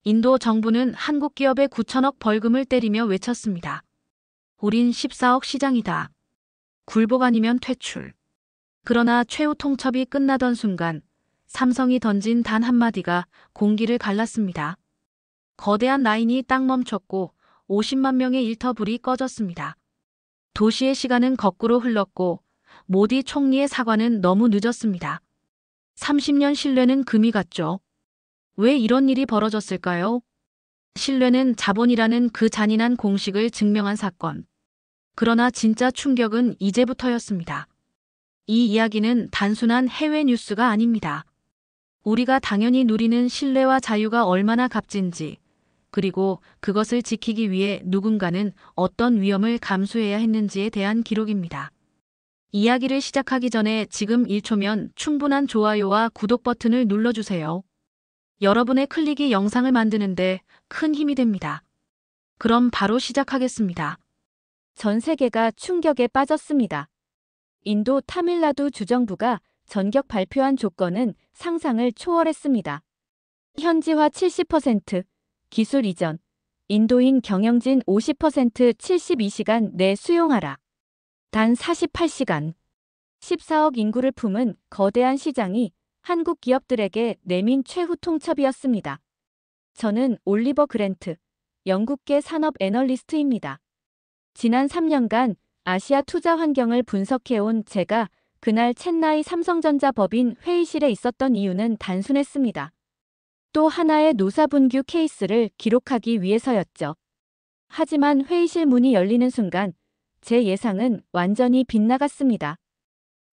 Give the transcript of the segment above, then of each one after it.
인도 정부는 한국 기업에 9천억 벌금을 때리며 외쳤습니다. 우린 14억 시장이다. 굴복 아니면 퇴출. 그러나 최후 통첩이 끝나던 순간 삼성이 던진 단 한마디가 공기를 갈랐습니다. 거대한 라인이 딱 멈췄고 50만 명의 일터불이 꺼졌습니다. 도시의 시간은 거꾸로 흘렀고 모디 총리의 사과는 너무 늦었습니다. 30년 신뢰는 금이 갔죠. 왜 이런 일이 벌어졌을까요? 신뢰는 자본이라는 그 잔인한 공식을 증명한 사건. 그러나 진짜 충격은 이제부터였습니다. 이 이야기는 단순한 해외 뉴스가 아닙니다. 우리가 당연히 누리는 신뢰와 자유가 얼마나 값진지, 그리고 그것을 지키기 위해 누군가는 어떤 위험을 감수해야 했는지에 대한 기록입니다. 이야기를 시작하기 전에 지금 1초면 충분한 좋아요와 구독 버튼을 눌러주세요. 여러분의 클릭이 영상을 만드는데 큰 힘이 됩니다. 그럼 바로 시작하겠습니다. 전 세계가 충격에 빠졌습니다. 인도 타밀나두 주정부가 전격 발표한 조건은 상상을 초월했습니다. 현지화 70%, 기술 이전, 인도인 경영진 50% 72시간 내 수용하라. 단 48시간. 14억 인구를 품은 거대한 시장이 한국 기업들에게 내민 최후 통첩이었습니다. 저는 올리버 그랜트, 영국계 산업 애널리스트입니다. 지난 3년간 아시아 투자 환경을 분석해온 제가 그날 첸나이 삼성전자 법인 회의실에 있었던 이유는 단순했습니다. 또 하나의 노사분규 케이스를 기록하기 위해서였죠. 하지만 회의실 문이 열리는 순간 제 예상은 완전히 빗나갔습니다.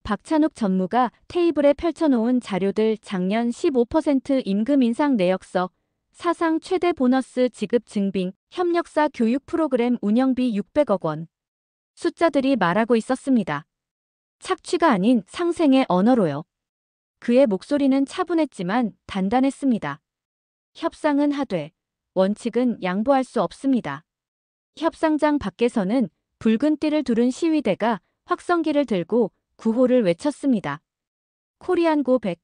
박찬욱 전무가 테이블에 펼쳐놓은 자료들 작년 15% 임금 인상 내역서, 사상 최대 보너스 지급 증빙, 협력사 교육 프로그램 운영비 600억 원. 숫자들이 말하고 있었습니다. 착취가 아닌 상생의 언어로요. 그의 목소리는 차분했지만 단단했습니다. 협상은 하되 원칙은 양보할 수 없습니다. 협상장 밖에서는 붉은 띠를 두른 시위대가 확성기를 들고 구호를 외쳤습니다. 코리안 고 백,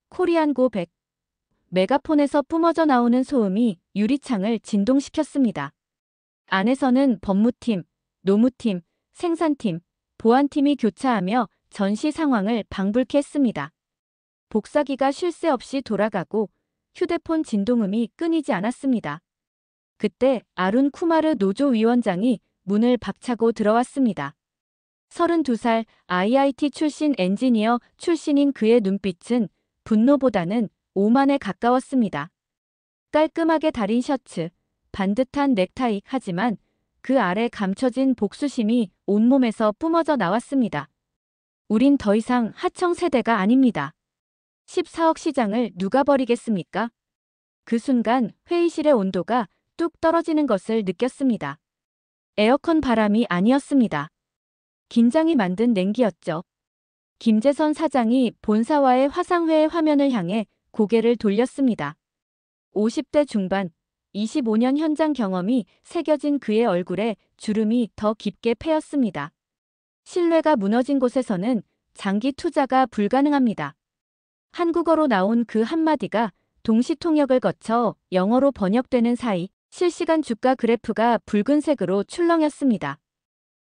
코리안 고 백. 메가폰에서 뿜어져 나오는 소음이 유리창을 진동시켰습니다. 안에서는 법무팀, 노무팀, 생산팀, 보안팀이 교차하며 전시 상황을 방불케 했습니다. 복사기가 쉴 새 없이 돌아가고 휴대폰 진동음이 끊이지 않았습니다. 그때 아룬 쿠마르 노조위원장이 문을 박차고 들어왔습니다. 32살 IIT 출신 엔지니어 출신인 그의 눈빛은 분노보다는 오만에 가까웠습니다. 깔끔하게 다린 셔츠, 반듯한 넥타이 하지만 그 아래 감춰진 복수심이 온몸에서 뿜어져 나왔습니다. 우린 더 이상 하청 세대가 아닙니다. 14억 시장을 누가 버리겠습니까? 그 순간 회의실의 온도가 뚝 떨어지는 것을 느꼈습니다. 에어컨 바람이 아니었습니다. 긴장이 만든 냉기였죠. 김재선 사장이 본사와의 화상회의 화면을 향해 고개를 돌렸습니다. 50대 중반, 25년 현장 경험이 새겨진 그의 얼굴에 주름이 더 깊게 패였습니다. 신뢰가 무너진 곳에서는 장기 투자가 불가능합니다. 한국어로 나온 그 한마디가 동시통역을 거쳐 영어로 번역되는 사이 실시간 주가 그래프가 붉은색으로 출렁였습니다.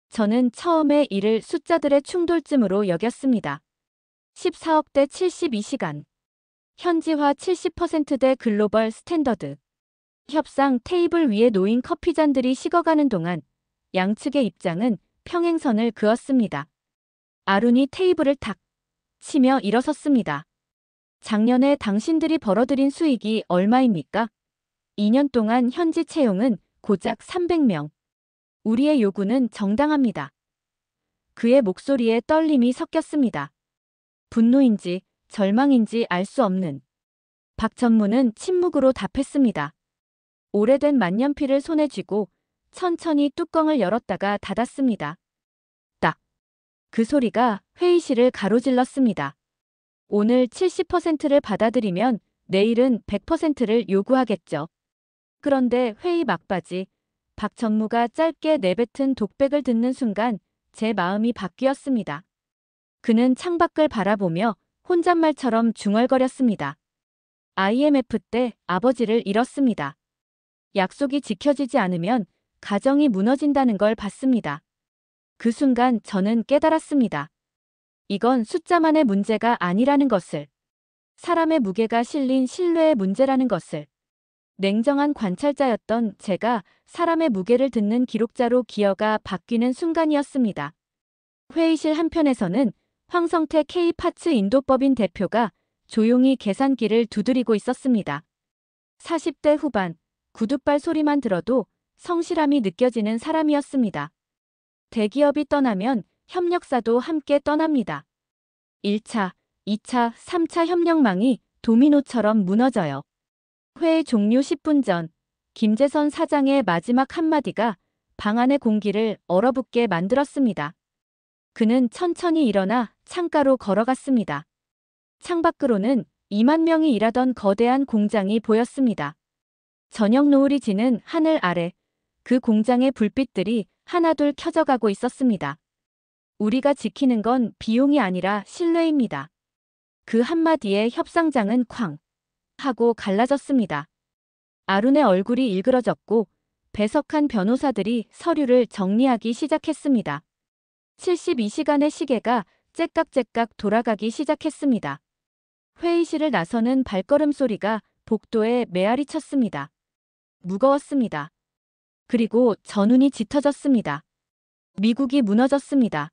저는 처음에 이를 숫자들의 충돌쯤으로 여겼습니다. 14억 대 72시간. 현지화 70%대 글로벌 스탠더드. 협상 테이블 위에 놓인 커피잔들이 식어가는 동안 양측의 입장은 평행선을 그었습니다. 아룬이 테이블을 탁 치며 일어섰습니다. 작년에 당신들이 벌어들인 수익이 얼마입니까? 2년 동안 현지 채용은 고작 300명. 우리의 요구는 정당합니다. 그의 목소리에 떨림이 섞였습니다. 분노인지 절망인지 알 수 없는. 박 전무는 침묵으로 답했습니다. 오래된 만년필을 손에 쥐고 천천히 뚜껑을 열었다가 닫았습니다. 딱. 그 소리가 회의실을 가로질렀습니다. 오늘 70%를 받아들이면 내일은 100%를 요구하겠죠. 그런데 회의 막바지, 박 전무가 짧게 내뱉은 독백을 듣는 순간 제 마음이 바뀌었습니다. 그는 창밖을 바라보며 혼잣말처럼 중얼거렸습니다. IMF 때 아버지를 잃었습니다. 약속이 지켜지지 않으면 가정이 무너진다는 걸 봤습니다. 그 순간 저는 깨달았습니다. 이건 숫자만의 문제가 아니라는 것을, 사람의 무게가 실린 신뢰의 문제라는 것을. 냉정한 관찰자였던 제가 사람의 무게를 듣는 기록자로 기어가 바뀌는 순간이었습니다. 회의실 한편에서는 황성태 K파츠 인도법인 대표가 조용히 계산기를 두드리고 있었습니다. 40대 후반, 구둣발 소리만 들어도 성실함이 느껴지는 사람이었습니다. 대기업이 떠나면 협력사도 함께 떠납니다. 1차, 2차, 3차 협력망이 도미노처럼 무너져요. 회의 종료 10분 전, 김재선 사장의 마지막 한마디가 방 안의 공기를 얼어붙게 만들었습니다. 그는 천천히 일어나 창가로 걸어갔습니다. 창밖으로는 2만 명이 일하던 거대한 공장이 보였습니다. 저녁 노을이 지는 하늘 아래 그 공장의 불빛들이 하나둘 켜져가고 있었습니다. 우리가 지키는 건 비용이 아니라 신뢰입니다. 그 한마디에 협상장은 쾅 하고 갈라졌습니다. 아룬의 얼굴이 일그러졌고 배석한 변호사들이 서류를 정리하기 시작했습니다. 72시간의 시계가 째깍째깍 돌아가기 시작했습니다. 회의실을 나서는 발걸음 소리가 복도에 메아리 쳤습니다. 무거웠습니다. 그리고 저 눈이 짙어졌습니다. 미국이 무너졌습니다.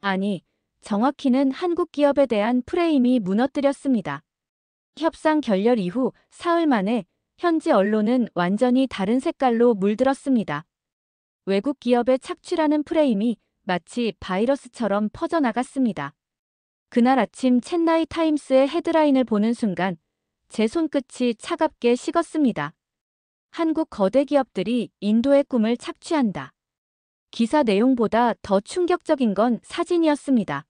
아니, 정확히는 한국 기업에 대한 프레임이 무너뜨렸습니다. 협상 결렬 이후 사흘 만에 현지 언론은 완전히 다른 색깔로 물들었습니다. 외국 기업의 착취라는 프레임이 마치 바이러스처럼 퍼져나갔습니다. 그날 아침 첸나이 타임스의 헤드라인을 보는 순간 제 손끝이 차갑게 식었습니다. 한국 거대 기업들이 인도의 꿈을 착취한다. 기사 내용보다 더 충격적인 건 사진이었습니다.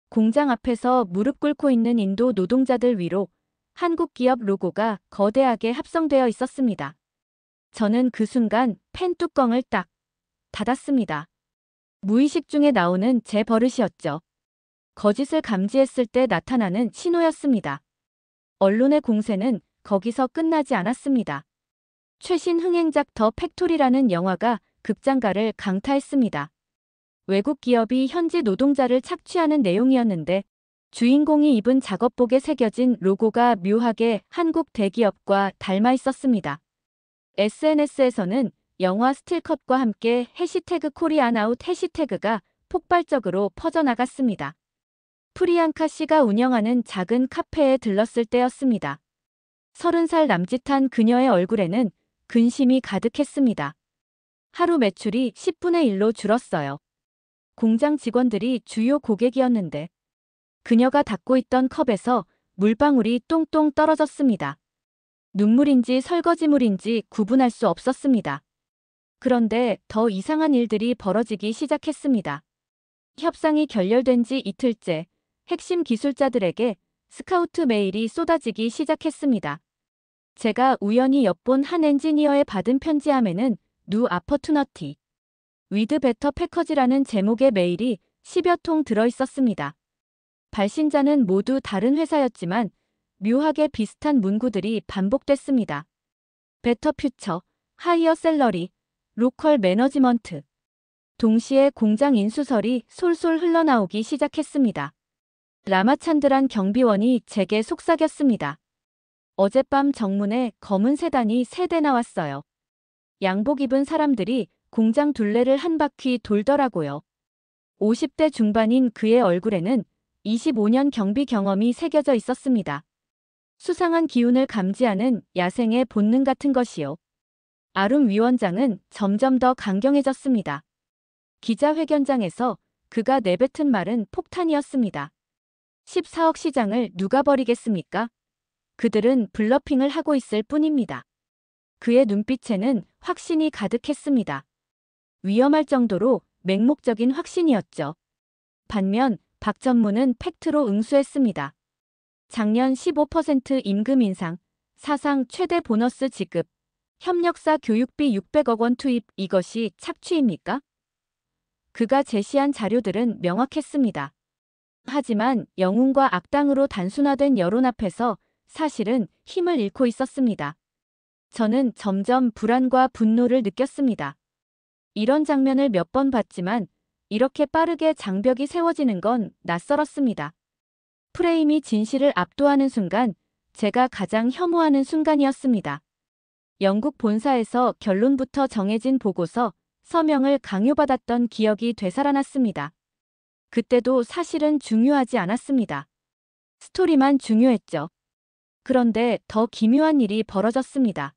공장 앞에서 무릎 꿇고 있는 인도 노동자들 위로 한국 기업 로고가 거대하게 합성되어 있었습니다. 저는 그 순간 펜 뚜껑을 딱 닫았습니다. 무의식 중에 나오는 제 버릇이었죠. 거짓을 감지했을 때 나타나는 신호였습니다. 언론의 공세는 거기서 끝나지 않았습니다. 최신 흥행작 더 팩토리라는 영화가 극장가를 강타했습니다. 외국 기업이 현지 노동자를 착취하는 내용이었는데 주인공이 입은 작업복에 새겨진 로고가 묘하게 한국 대기업과 닮아 있었습니다. SNS에서는 영화 스틸컷과 함께 해시태그 코리안아웃 해시태그가 폭발적으로 퍼져나갔습니다. 프리앙카 씨가 운영하는 작은 카페에 들렀을 때였습니다. 30살 남짓한 그녀의 얼굴에는 근심이 가득했습니다. 하루 매출이 10분의 1로 줄었어요. 공장 직원들이 주요 고객이었는데 그녀가 닫고 있던 컵에서 물방울이 똥똥 떨어졌습니다. 눈물인지 설거지물인지 구분할 수 없었습니다. 그런데 더 이상한 일들이 벌어지기 시작했습니다. 협상이 결렬된 지 이틀째 핵심 기술자들에게 스카우트 메일이 쏟아지기 시작했습니다. 제가 우연히 엿본 한 엔지니어의 받은 편지함에는 뉴 아퍼투너티 위드 베터 패커지라는 제목의 메일이 10여 통 들어있었습니다. 발신자는 모두 다른 회사였지만 묘하게 비슷한 문구들이 반복됐습니다. 베터 퓨처, 하이어 셀러리, 로컬 매너지먼트. 동시에 공장 인수설이 솔솔 흘러나오기 시작했습니다. 라마찬드란 경비원이 제게 속삭였습니다. 어젯밤 정문에 검은 세단이 3대 나왔어요. 양복 입은 사람들이 공장 둘레를 한 바퀴 돌더라고요. 50대 중반인 그의 얼굴에는 25년 경비 경험이 새겨져 있었습니다. 수상한 기운을 감지하는 야생의 본능 같은 것이요. 아룸 위원장은 점점 더 강경해졌습니다. 기자회견장에서 그가 내뱉은 말은 폭탄이었습니다. 14억 시장을 누가 버리겠습니까? 그들은 블러핑을 하고 있을 뿐입니다. 그의 눈빛에는 확신이 가득했습니다. 위험할 정도로 맹목적인 확신이었죠. 반면 박 전무는 팩트로 응수했습니다. 작년 15% 임금 인상, 사상 최대 보너스 지급, 협력사 교육비 600억 원 투입, 이것이 착취입니까? 그가 제시한 자료들은 명확했습니다. 하지만 영웅과 악당으로 단순화된 여론 앞에서 사실은 힘을 잃고 있었습니다. 저는 점점 불안과 분노를 느꼈습니다. 이런 장면을 몇 번 봤지만 이렇게 빠르게 장벽이 세워지는 건 낯설었습니다. 프레임이 진실을 압도하는 순간 제가 가장 혐오하는 순간이었습니다. 영국 본사에서 결론부터 정해진 보고서, 서명을 강요받았던 기억이 되살아났습니다. 그때도 사실은 중요하지 않았습니다. 스토리만 중요했죠. 그런데 더 기묘한 일이 벌어졌습니다.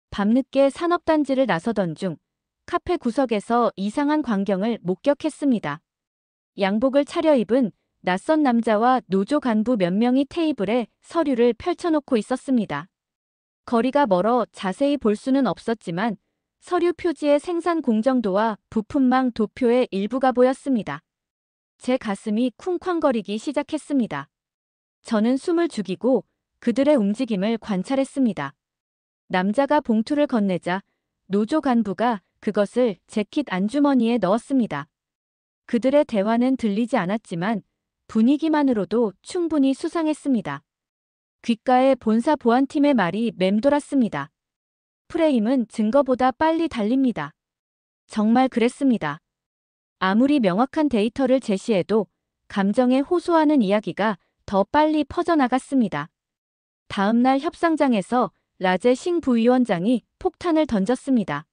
밤늦게 산업단지를 나서던 중 카페 구석에서 이상한 광경을 목격했습니다. 양복을 차려입은 낯선 남자와 노조 간부 몇 명이 테이블에 서류를 펼쳐놓고 있었습니다. 거리가 멀어 자세히 볼 수는 없었지만 서류 표지의 생산 공정도와 부품망 도표의 일부가 보였습니다. 제 가슴이 쿵쾅거리기 시작했습니다. 저는 숨을 죽이고 그들의 움직임을 관찰했습니다. 남자가 봉투를 건네자 노조 간부가 그것을 재킷 안주머니에 넣었습니다. 그들의 대화는 들리지 않았지만 분위기만으로도 충분히 수상했습니다. 귓가에 본사 보안팀의 말이 맴돌았습니다. 프레임은 증거보다 빨리 달립니다. 정말 그랬습니다. 아무리 명확한 데이터를 제시해도 감정에 호소하는 이야기가 더 빨리 퍼져나갔습니다. 다음 날 협상장에서 라제 싱 부위원장이 폭탄을 던졌습니다.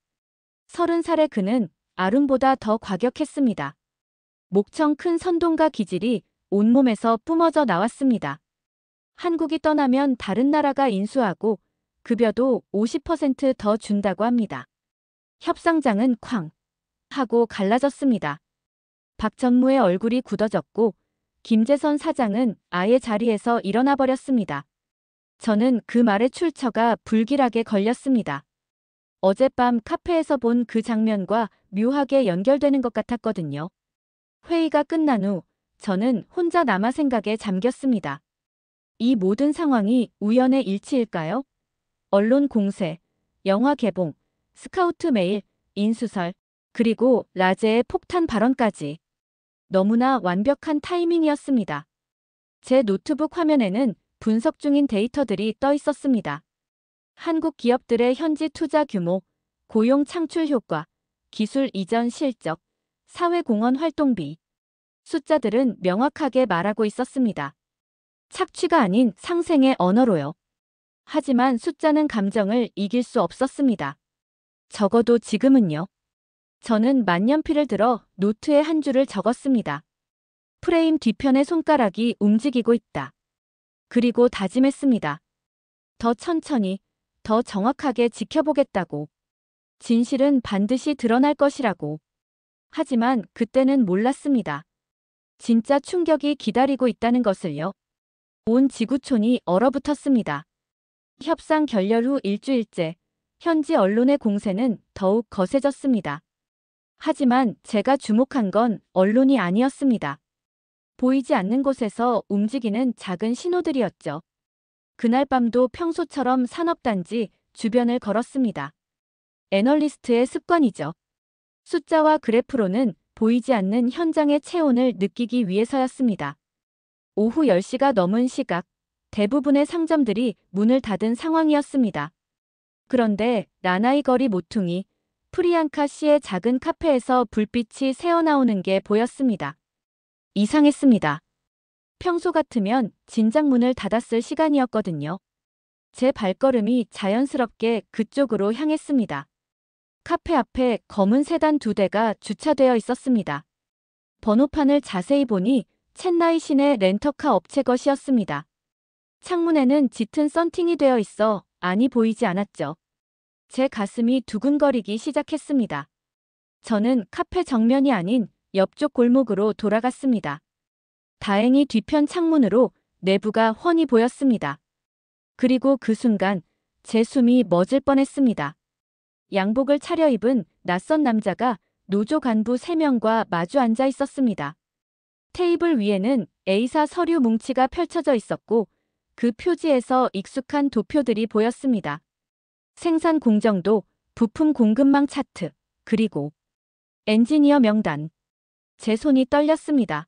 30살의 그는 아름보다 더 과격했습니다. 목청 큰 선동과 기질이 온몸에서 뿜어져 나왔습니다. 한국이 떠나면 다른 나라가 인수하고 급여도 50% 더 준다고 합니다. 협상장은 쾅 하고 갈라졌습니다. 박 전무의 얼굴이 굳어졌고 김재선 사장은 아예 자리에서 일어나 버렸습니다. 저는 그 말에 출처가 불길하게 걸렸습니다. 어젯밤 카페에서 본 그 장면과 묘하게 연결되는 것 같았거든요. 회의가 끝난 후 저는 혼자 남아 생각에 잠겼습니다. 이 모든 상황이 우연의 일치일까요? 언론 공세, 영화 개봉, 스카우트 메일, 인수설, 그리고 라제의 폭탄 발언까지. 너무나 완벽한 타이밍이었습니다. 제 노트북 화면에는 분석 중인 데이터들이 떠 있었습니다. 한국 기업들의 현지 투자 규모, 고용 창출 효과, 기술 이전 실적, 사회공헌 활동비. 숫자들은 명확하게 말하고 있었습니다. 착취가 아닌 상생의 언어로요. 하지만 숫자는 감정을 이길 수 없었습니다. 적어도 지금은요. 저는 만년필을 들어 노트에 한 줄을 적었습니다. 프레임 뒤편의 손가락이 움직이고 있다. 그리고 다짐했습니다. 더 천천히, 더 정확하게 지켜보겠다고. 진실은 반드시 드러날 것이라고. 하지만 그때는 몰랐습니다. 진짜 충격이 기다리고 있다는 것을요. 온 지구촌이 얼어붙었습니다. 협상 결렬 후 일주일째, 현지 언론의 공세는 더욱 거세졌습니다. 하지만 제가 주목한 건 언론이 아니었습니다. 보이지 않는 곳에서 움직이는 작은 신호들이었죠. 그날 밤도 평소처럼 산업단지 주변을 걸었습니다. 애널리스트의 습관이죠. 숫자와 그래프로는 보이지 않는 현장의 체온을 느끼기 위해서였습니다. 오후 10시가 넘은 시각, 대부분의 상점들이 문을 닫은 상황이었습니다. 그런데 라나이 거리 모퉁이, 프리앙카 씨의 작은 카페에서 불빛이 새어나오는 게 보였습니다. 이상했습니다. 평소 같으면 진작 문을 닫았을 시간이었거든요. 제 발걸음이 자연스럽게 그쪽으로 향했습니다. 카페 앞에 검은 세단 2대가 주차되어 있었습니다. 번호판을 자세히 보니 첸나이 시내 렌터카 업체 것이었습니다. 창문에는 짙은 썬팅이 되어 있어 안이 보이지 않았죠. 제 가슴이 두근거리기 시작했습니다. 저는 카페 정면이 아닌 옆쪽 골목으로 돌아갔습니다. 다행히 뒤편 창문으로 내부가 훤히 보였습니다. 그리고 그 순간 제 숨이 멎을 뻔했습니다. 양복을 차려입은 낯선 남자가 노조 간부 3명과 마주 앉아 있었습니다. 테이블 위에는 A사 서류 뭉치가 펼쳐져 있었고 그 표지에서 익숙한 도표들이 보였습니다. 생산 공정도, 부품 공급망 차트, 그리고 엔지니어 명단. 제 손이 떨렸습니다.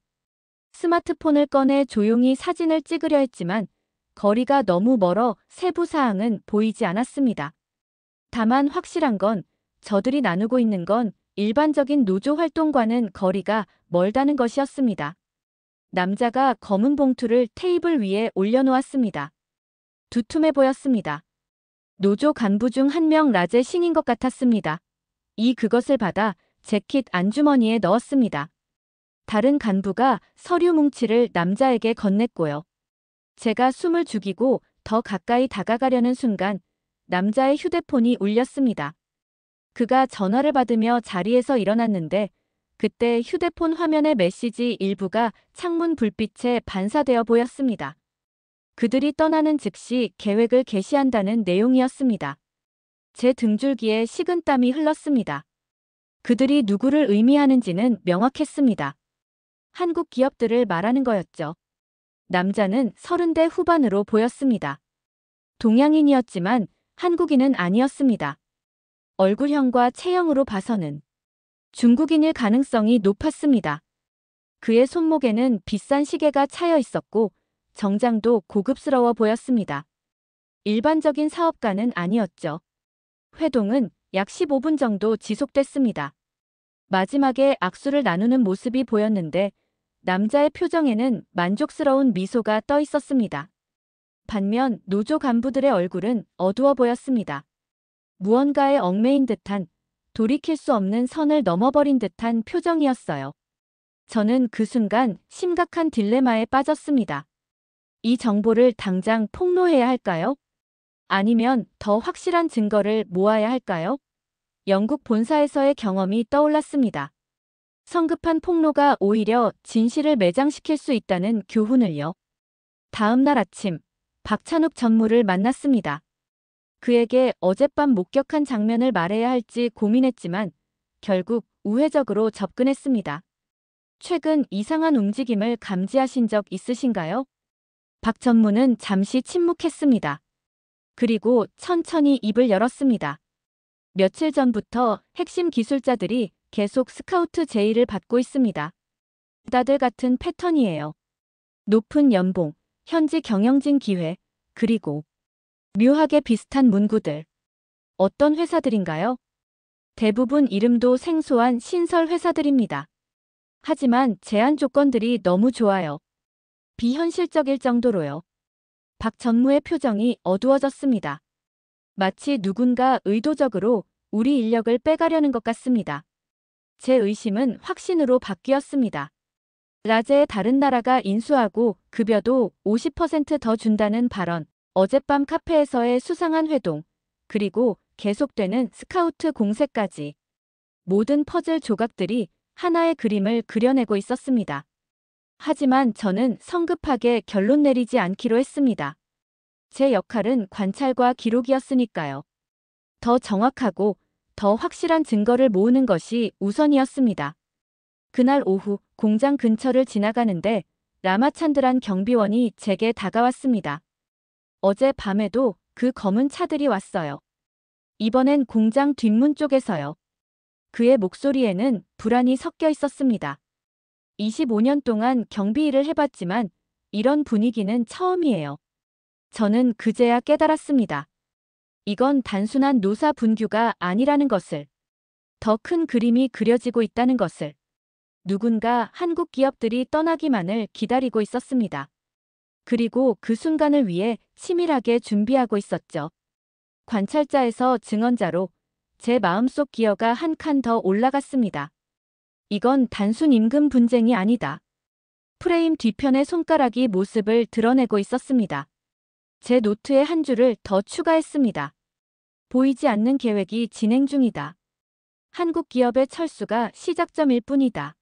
스마트폰을 꺼내 조용히 사진을 찍으려 했지만 거리가 너무 멀어 세부 사항은 보이지 않았습니다. 다만 확실한 건 저들이 나누고 있는 건 일반적인 노조 활동과는 거리가 멀다는 것이었습니다. 남자가 검은 봉투를 테이블 위에 올려놓았습니다. 두툼해 보였습니다. 노조 간부 중 한 명 라제 신인 것 같았습니다. 그것을 받아 재킷 안주머니에 넣었습니다. 다른 간부가 서류 뭉치를 남자에게 건넸고요. 제가 숨을 죽이고 더 가까이 다가가려는 순간 남자의 휴대폰이 울렸습니다. 그가 전화를 받으며 자리에서 일어났는데 그때 휴대폰 화면의 메시지 일부가 창문 불빛에 반사되어 보였습니다. 그들이 떠나는 즉시 계획을 개시한다는 내용이었습니다. 제 등줄기에 식은땀이 흘렀습니다. 그들이 누구를 의미하는지는 명확했습니다. 한국 기업들을 말하는 거였죠. 남자는 30대 후반으로 보였습니다. 동양인이었지만 한국인은 아니었습니다. 얼굴형과 체형으로 봐서는 중국인일 가능성이 높았습니다. 그의 손목에는 비싼 시계가 차여 있었고 정장도 고급스러워 보였습니다. 일반적인 사업가는 아니었죠. 회동은 약 15분 정도 지속됐습니다. 마지막에 악수를 나누는 모습이 보였는데 남자의 표정에는 만족스러운 미소가 떠 있었습니다. 반면 노조 간부들의 얼굴은 어두워 보였습니다. 무언가에 얽매인 듯한, 돌이킬 수 없는 선을 넘어버린 듯한 표정이었어요. 저는 그 순간 심각한 딜레마에 빠졌습니다. 이 정보를 당장 폭로해야 할까요? 아니면 더 확실한 증거를 모아야 할까요? 영국 본사에서의 경험이 떠올랐습니다. 성급한 폭로가 오히려 진실을 매장시킬 수 있다는 교훈을요. 다음 날 아침, 박찬욱 전무를 만났습니다. 그에게 어젯밤 목격한 장면을 말해야 할지 고민했지만 결국 우회적으로 접근했습니다. 최근 이상한 움직임을 감지하신 적 있으신가요? 박 전무는 잠시 침묵했습니다. 그리고 천천히 입을 열었습니다. 며칠 전부터 핵심 기술자들이 계속 스카우트 제의를 받고 있습니다. 다들 같은 패턴이에요. 높은 연봉, 현지 경영진 기회, 그리고 묘하게 비슷한 문구들. 어떤 회사들인가요? 대부분 이름도 생소한 신설 회사들입니다. 하지만 제한 조건들이 너무 좋아요. 비현실적일 정도로요. 박 전무의 표정이 어두워졌습니다. 마치 누군가 의도적으로 우리 인력을 빼가려는 것 같습니다. 제 의심은 확신으로 바뀌었습니다. 라제의 다른 나라가 인수하고 급여도 50% 더 준다는 발언, 어젯밤 카페에서의 수상한 회동, 그리고 계속되는 스카우트 공세까지. 모든 퍼즐 조각들이 하나의 그림을 그려내고 있었습니다. 하지만 저는 성급하게 결론 내리지 않기로 했습니다. 제 역할은 관찰과 기록이었으니까요. 더 정확하고 더 확실한 증거를 모으는 것이 우선이었습니다. 그날 오후 공장 근처를 지나가는데 라마찬드란 경비원이 제게 다가왔습니다. 어제 밤에도 그 검은 차들이 왔어요. 이번엔 공장 뒷문 쪽에서요. 그의 목소리에는 불안이 섞여 있었습니다. 25년 동안 경비 일을 해봤지만 이런 분위기는 처음이에요. 저는 그제야 깨달았습니다. 이건 단순한 노사 분규가 아니라는 것을, 더 큰 그림이 그려지고 있다는 것을. 누군가 한국 기업들이 떠나기만을 기다리고 있었습니다. 그리고 그 순간을 위해 치밀하게 준비하고 있었죠. 관찰자에서 증언자로 제 마음속 기어가 한 칸 더 올라갔습니다. 이건 단순 임금 분쟁이 아니다. 프레임 뒤편의 손가락이 모습을 드러내고 있었습니다. 제 노트에 한 줄을 더 추가했습니다. 보이지 않는 계획이 진행 중이다. 한국 기업의 철수가 시작점일 뿐이다.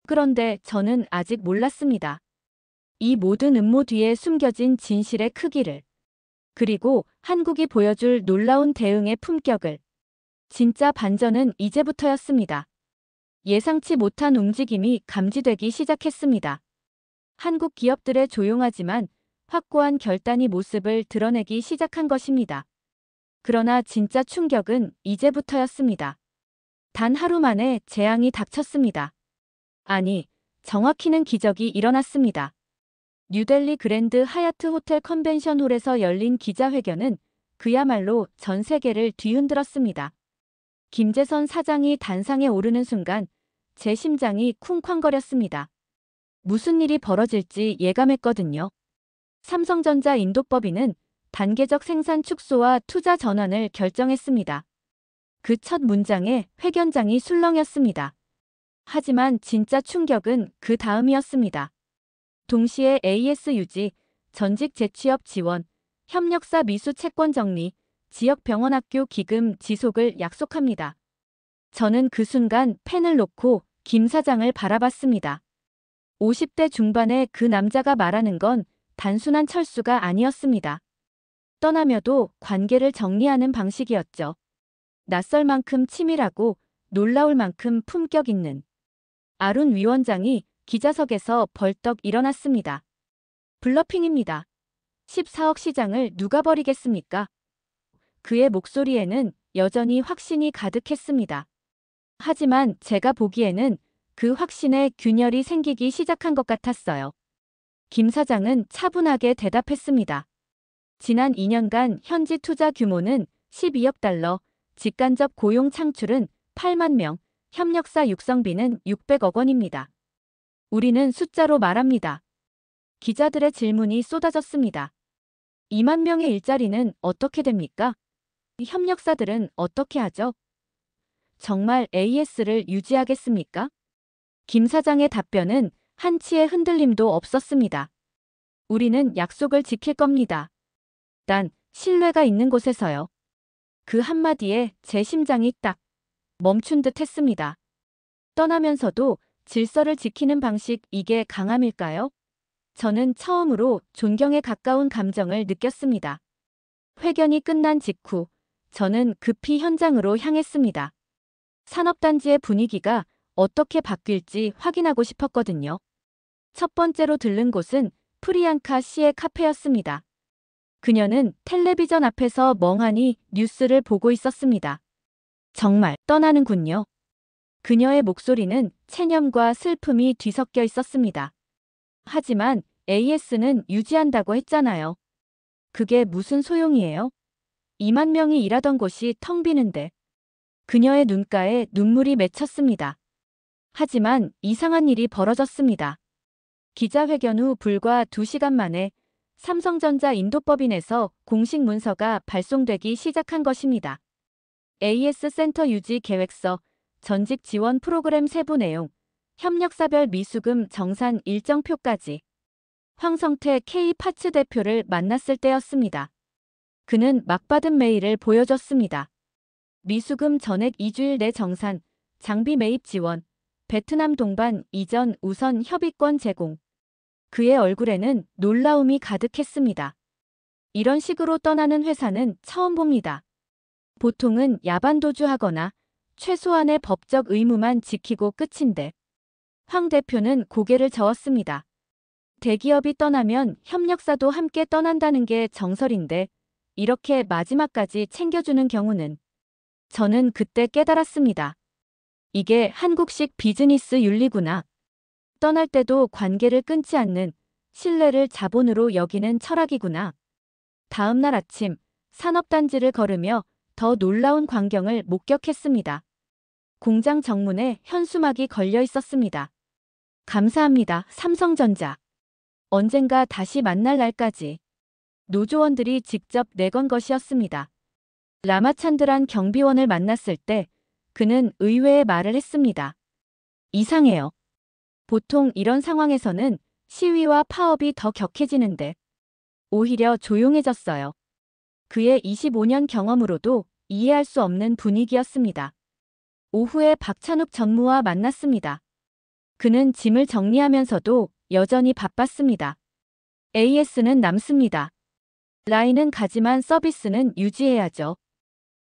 그런데 저는 아직 몰랐습니다. 이 모든 음모 뒤에 숨겨진 진실의 크기를. 그리고 한국이 보여줄 놀라운 대응의 품격을. 진짜 반전은 이제부터였습니다. 예상치 못한 움직임이 감지되기 시작했습니다. 한국 기업들의 조용하지만 확고한 결단이 모습을 드러내기 시작한 것입니다. 그러나 진짜 충격은 이제부터였습니다. 단 하루 만에 재앙이 닥쳤습니다. 아니, 정확히는 기적이 일어났습니다. 뉴델리 그랜드 하얏트 호텔 컨벤션홀에서 열린 기자회견은 그야말로 전 세계를 뒤흔들었습니다. 김재선 사장이 단상에 오르는 순간 제 심장이 쿵쾅거렸습니다. 무슨 일이 벌어질지 예감했거든요. 삼성전자 인도법인은 단계적 생산 축소와 투자 전환을 결정했습니다. 그 첫 문장에 회견장이 술렁였습니다. 하지만 진짜 충격은 그 다음이었습니다. 동시에 AS 유지, 전직 재취업 지원, 협력사 미수 채권 정리, 지역 병원 학교 기금 지속을 약속합니다. 저는 그 순간 펜을 놓고 김 사장을 바라봤습니다. 50대 중반의 그 남자가 말하는 건 단순한 철수가 아니었습니다. 떠나며도 관계를 정리하는 방식이었죠. 낯설 만큼 치밀하고 놀라울 만큼 품격 있는. 아룬 위원장이 기자석에서 벌떡 일어났습니다. 블러핑입니다. 14억 시장을 누가 버리겠습니까? 그의 목소리에는 여전히 확신이 가득했습니다. 하지만 제가 보기에는 그 확신에 균열이 생기기 시작한 것 같았어요. 김 사장은 차분하게 대답했습니다. 지난 2년간 현지 투자 규모는 12억 달러, 직간접 고용 창출은 8만 명, 협력사 육성비는 600억 원입니다. 우리는 숫자로 말합니다. 기자들의 질문이 쏟아졌습니다. 2만 명의 일자리는 어떻게 됩니까? 협력사들은 어떻게 하죠? 정말 AS를 유지하겠습니까? 김 사장의 답변은 한치의 흔들림도 없었습니다. 우리는 약속을 지킬 겁니다. 단, 신뢰가 있는 곳에서요. 그 한마디에 제 심장이 딱 멈춘 듯 했습니다. 떠나면서도 질서를 지키는 방식, 이게 강함일까요? 저는 처음으로 존경에 가까운 감정을 느꼈습니다. 회견이 끝난 직후 저는 급히 현장으로 향했습니다. 산업단지의 분위기가 어떻게 바뀔지 확인하고 싶었거든요. 첫 번째로 들른 곳은 프리앙카 씨의 카페였습니다. 그녀는 텔레비전 앞에서 멍하니 뉴스를 보고 있었습니다. 정말 떠나는군요. 그녀의 목소리는 체념과 슬픔이 뒤섞여 있었습니다. 하지만 AS는 유지한다고 했잖아요. 그게 무슨 소용이에요? 2만 명이 일하던 곳이 텅 비는데. 그녀의 눈가에 눈물이 맺혔습니다. 하지만 이상한 일이 벌어졌습니다. 기자회견 후 불과 2시간 만에 삼성전자 인도법인에서 공식 문서가 발송되기 시작한 것입니다. AS 센터 유지 계획서, 전직 지원 프로그램 세부 내용, 협력사별 미수금 정산 일정표까지. 황성태 K파츠 대표를 만났을 때였습니다. 그는 막 받은 메일을 보여줬습니다. 미수금 전액 2주일 내 정산, 장비 매입 지원, 베트남 동반 이전 우선 협의권 제공. 그의 얼굴에는 놀라움이 가득했습니다. 이런 식으로 떠나는 회사는 처음 봅니다. 보통은 야반도주하거나 최소한의 법적 의무만 지키고 끝인데. 황 대표는 고개를 저었습니다. 대기업이 떠나면 협력사도 함께 떠난다는 게 정설인데 이렇게 마지막까지 챙겨주는 경우는. 저는 그때 깨달았습니다. 이게 한국식 비즈니스 윤리구나. 떠날 때도 관계를 끊지 않는, 신뢰를 자본으로 여기는 철학이구나. 다음 날 아침 산업단지를 걸으며 더 놀라운 광경을 목격했습니다. 공장 정문에 현수막이 걸려 있었습니다. 감사합니다, 삼성전자. 언젠가 다시 만날 날까지. 노조원들이 직접 내건 것이었습니다. 라마찬드란 경비원을 만났을 때 그는 의외의 말을 했습니다. 이상해요. 보통 이런 상황에서는 시위와 파업이 더 격해지는데 오히려 조용해졌어요. 그의 25년 경험으로도 이해할 수 없는 분위기였습니다. 오후에 박찬욱 전무와 만났습니다. 그는 짐을 정리하면서도 여전히 바빴습니다. AS는 남습니다. 라인은 가지만 서비스는 유지해야죠.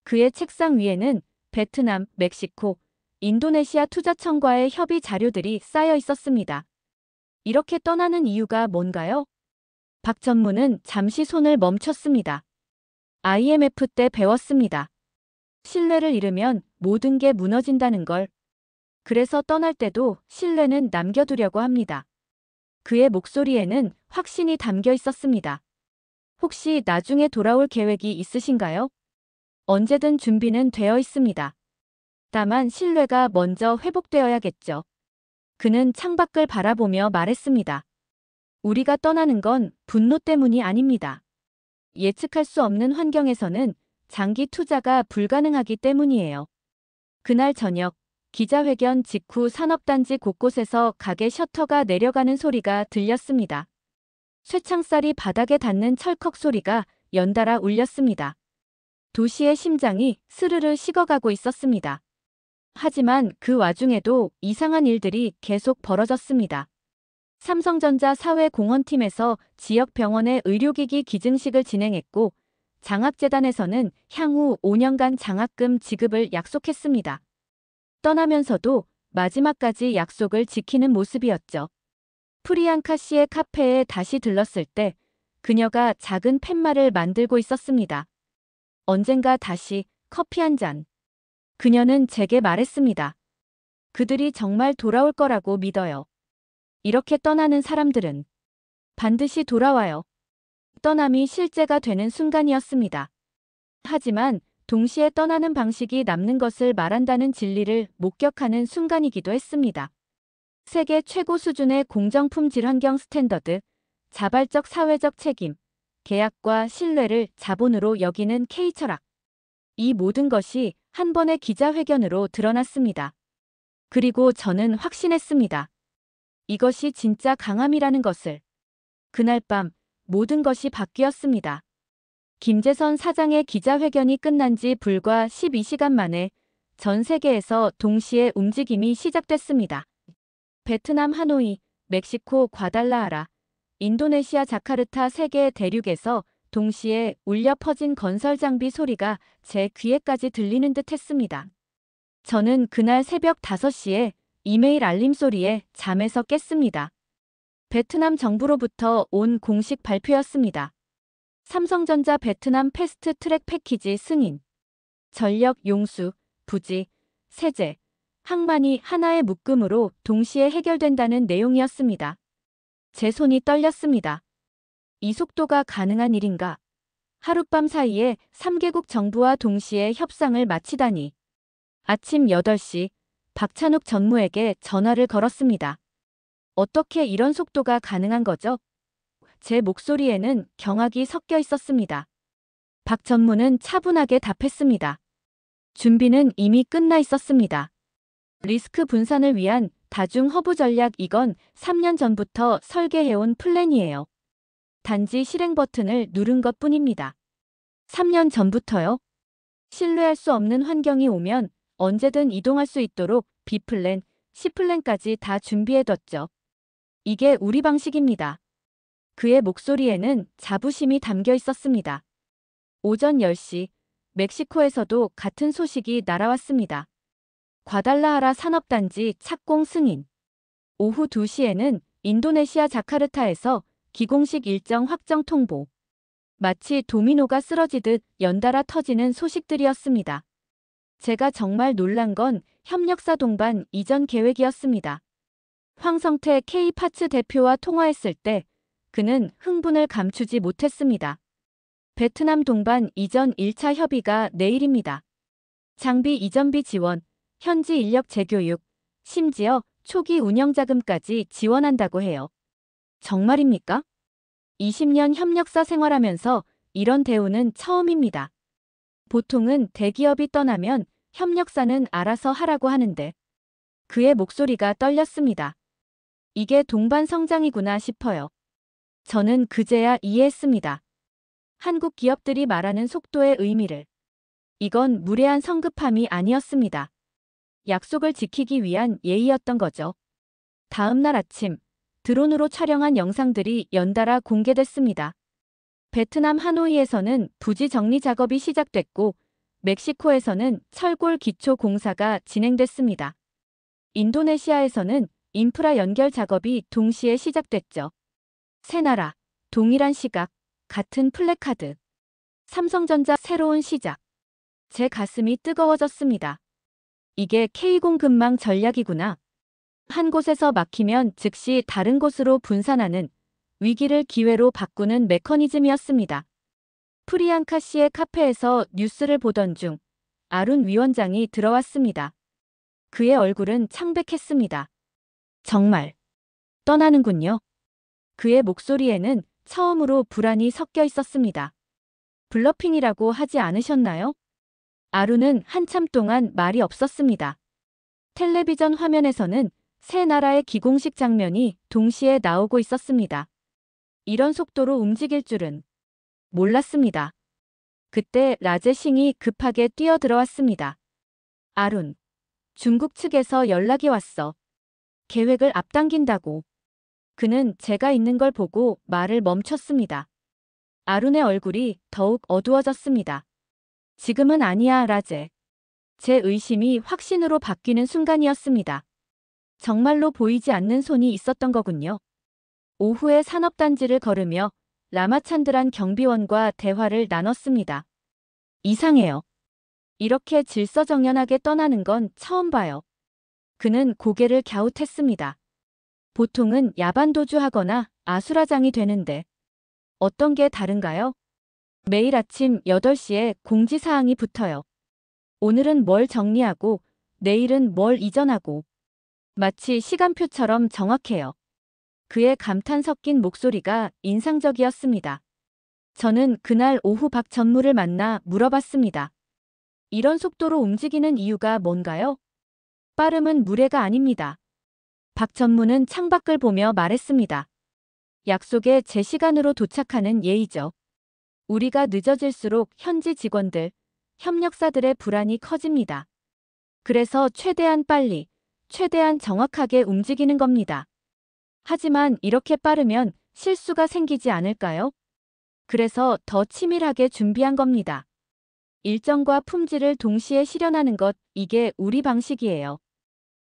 그의 책상 위에는 베트남, 멕시코, 인도네시아 투자청과의 협의 자료들이 쌓여 있었습니다. 이렇게 떠나는 이유가 뭔가요? 박 전무는 잠시 손을 멈췄습니다. IMF 때 배웠습니다. 신뢰를 잃으면 모든 게 무너진다는 걸. 그래서 떠날 때도 신뢰는 남겨두려고 합니다. 그의 목소리에는 확신이 담겨 있었습니다. 혹시 나중에 돌아올 계획이 있으신가요? 언제든 준비는 되어 있습니다. 다만 신뢰가 먼저 회복되어야겠죠. 그는 창밖을 바라보며 말했습니다. 우리가 떠나는 건 분노 때문이 아닙니다. 예측할 수 없는 환경에서는 장기 투자가 불가능하기 때문이에요. 그날 저녁, 기자회견 직후 산업단지 곳곳에서 가게 셔터가 내려가는 소리가 들렸습니다. 쇠창살이 바닥에 닿는 철컥 소리가 연달아 울렸습니다. 도시의 심장이 스르르 식어가고 있었습니다. 하지만 그 와중에도 이상한 일들이 계속 벌어졌습니다. 삼성전자 사회공헌팀에서 지역 병원의 의료기기 기증식을 진행했고, 장학재단에서는 향후 5년간 장학금 지급을 약속했습니다. 떠나면서도 마지막까지 약속을 지키는 모습이었죠. 프리앙카 씨의 카페에 다시 들렀을 때 그녀가 작은 팻말을 만들고 있었습니다. 언젠가 다시 커피 한 잔. 그녀는 제게 말했습니다. 그들이 정말 돌아올 거라고 믿어요. 이렇게 떠나는 사람들은 반드시 돌아와요. 떠남이 실제가 되는 순간이었습니다. 하지만 동시에 떠나는 방식이 남는 것을 말한다는 진리를 목격하는 순간이기도 했습니다. 세계 최고 수준의 공정품 질환경 스탠더드, 자발적 사회적 책임, 계약과 신뢰를 자본으로 여기는 K철학. 이 모든 것이 한 번의 기자회견으로 드러났습니다. 그리고 저는 확신했습니다. 이것이 진짜 강함이라는 것을. 그날 밤 모든 것이 바뀌었습니다. 김재선 사장의 기자회견이 끝난 지 불과 12시간 만에 전 세계에서 동시에 움직임이 시작됐습니다. 베트남 하노이, 멕시코 과달라하라, 인도네시아 자카르타 세 개의 대륙에서 동시에 울려 퍼진 건설 장비 소리가 제 귀에까지 들리는 듯 했습니다. 저는 그날 새벽 5시에 이메일 알림 소리에 잠에서 깼습니다. 베트남 정부로부터 온 공식 발표였습니다. 삼성전자 베트남 패스트 트랙 패키지 승인. 전력, 용수, 부지, 세제, 항만이 하나의 묶음으로 동시에 해결된다는 내용이었습니다. 제 손이 떨렸습니다. 이 속도가 가능한 일인가? 하룻밤 사이에 3개국 정부와 동시에 협상을 마치다니. 아침 8시, 박찬욱 전무에게 전화를 걸었습니다. 어떻게 이런 속도가 가능한 거죠? 제 목소리에는 경악이 섞여 있었습니다. 박 전무는 차분하게 답했습니다. 준비는 이미 끝나 있었습니다. 리스크 분산을 위한 다중 허브 전략, 이건 3년 전부터 설계해온 플랜이에요. 단지 실행 버튼을 누른 것뿐입니다. 3년 전부터요? 신뢰할 수 없는 환경이 오면 언제든 이동할 수 있도록 B플랜, C플랜까지 다 준비해뒀죠. 이게 우리 방식입니다. 그의 목소리에는 자부심이 담겨 있었습니다. 오전 10시, 멕시코에서도 같은 소식이 날아왔습니다. 과달라하라 산업단지 착공 승인. 오후 2시에는 인도네시아 자카르타에서 기공식 일정 확정 통보. 마치 도미노가 쓰러지듯 연달아 터지는 소식들이었습니다. 제가 정말 놀란 건 협력사 동반 이전 계획이었습니다. 황성태 K파츠 대표와 통화했을 때 그는 흥분을 감추지 못했습니다. 베트남 동반 이전 1차 협의가 내일입니다. 장비 이전비 지원, 현지 인력 재교육, 심지어 초기 운영자금까지 지원한다고 해요. 정말입니까? 20년 협력사 생활하면서 이런 대우는 처음입니다. 보통은 대기업이 떠나면 협력사는 알아서 하라고 하는데 그의 목소리가 떨렸습니다. 이게 동반 성장이구나 싶어요. 저는 그제야 이해했습니다. 한국 기업들이 말하는 속도의 의미를. 이건 무례한 성급함이 아니었습니다. 약속을 지키기 위한 예의였던 거죠. 다음 날 아침, 드론으로 촬영한 영상들이 연달아 공개됐습니다. 베트남 하노이에서는 부지 정리 작업이 시작됐고, 멕시코에서는 철골 기초 공사가 진행됐습니다. 인도네시아에서는 인프라 연결 작업이 동시에 시작됐죠. 세 나라, 동일한 시각, 같은 플래카드. 삼성전자 새로운 시작. 제 가슴이 뜨거워졌습니다. 이게 K공급망 전략이구나. 한 곳에서 막히면 즉시 다른 곳으로 분산하는, 위기를 기회로 바꾸는 메커니즘이었습니다. 프리앙카 씨의 카페에서 뉴스를 보던 중 아룬 위원장이 들어왔습니다. 그의 얼굴은 창백했습니다. 정말 떠나는군요. 그의 목소리에는 처음으로 불안이 섞여 있었습니다. 블러핑이라고 하지 않으셨나요? 아룬은 한참 동안 말이 없었습니다. 텔레비전 화면에서는 세 나라의 기공식 장면이 동시에 나오고 있었습니다. 이런 속도로 움직일 줄은 몰랐습니다. 그때 라제싱이 급하게 뛰어들어왔습니다. 아룬, 중국 측에서 연락이 왔어. 계획을 앞당긴다고. 그는 제가 있는 걸 보고 말을 멈췄습니다. 아룬의 얼굴이 더욱 어두워졌습니다. 지금은 아니야, 라제. 제 의심이 확신으로 바뀌는 순간이었습니다. 정말로 보이지 않는 손이 있었던 거군요. 오후에 산업단지를 걸으며 라마찬드란 경비원과 대화를 나눴습니다. 이상해요. 이렇게 질서정연하게 떠나는 건 처음 봐요. 그는 고개를 갸웃했습니다. 보통은 야반도주하거나 아수라장이 되는데 어떤 게 다른가요? 매일 아침 8시에 공지사항이 붙어요. 오늘은 뭘 정리하고 내일은 뭘 이전하고 마치 시간표처럼 정확해요. 그의 감탄 섞인 목소리가 인상적이었습니다. 저는 그날 오후 박 전무를 만나 물어봤습니다. 이런 속도로 움직이는 이유가 뭔가요? 빠름은 무례가 아닙니다. 박 전무는 창밖을 보며 말했습니다. 약속에 제 시간으로 도착하는 예의죠. 우리가 늦어질수록 현지 직원들, 협력사들의 불안이 커집니다. 그래서 최대한 빨리, 최대한 정확하게 움직이는 겁니다. 하지만 이렇게 빠르면 실수가 생기지 않을까요? 그래서 더 치밀하게 준비한 겁니다. 일정과 품질을 동시에 실현하는 것, 이게 우리 방식이에요.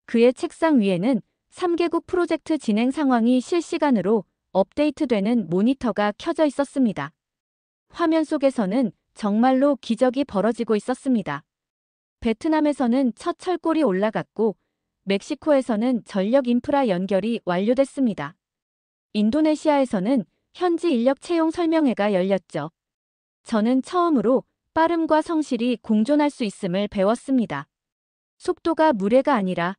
그의 책상 위에는 3개국 프로젝트 진행 상황이 실시간으로 업데이트되는 모니터가 켜져 있었습니다. 화면 속에서는 정말로 기적이 벌어지고 있었습니다. 베트남에서는 첫 철골이 올라갔고 멕시코에서는 전력 인프라 연결이 완료됐습니다. 인도네시아에서는 현지 인력 채용 설명회가 열렸죠. 저는 처음으로 빠름과 성실이 공존할 수 있음을 배웠습니다. 속도가 무례가 아니라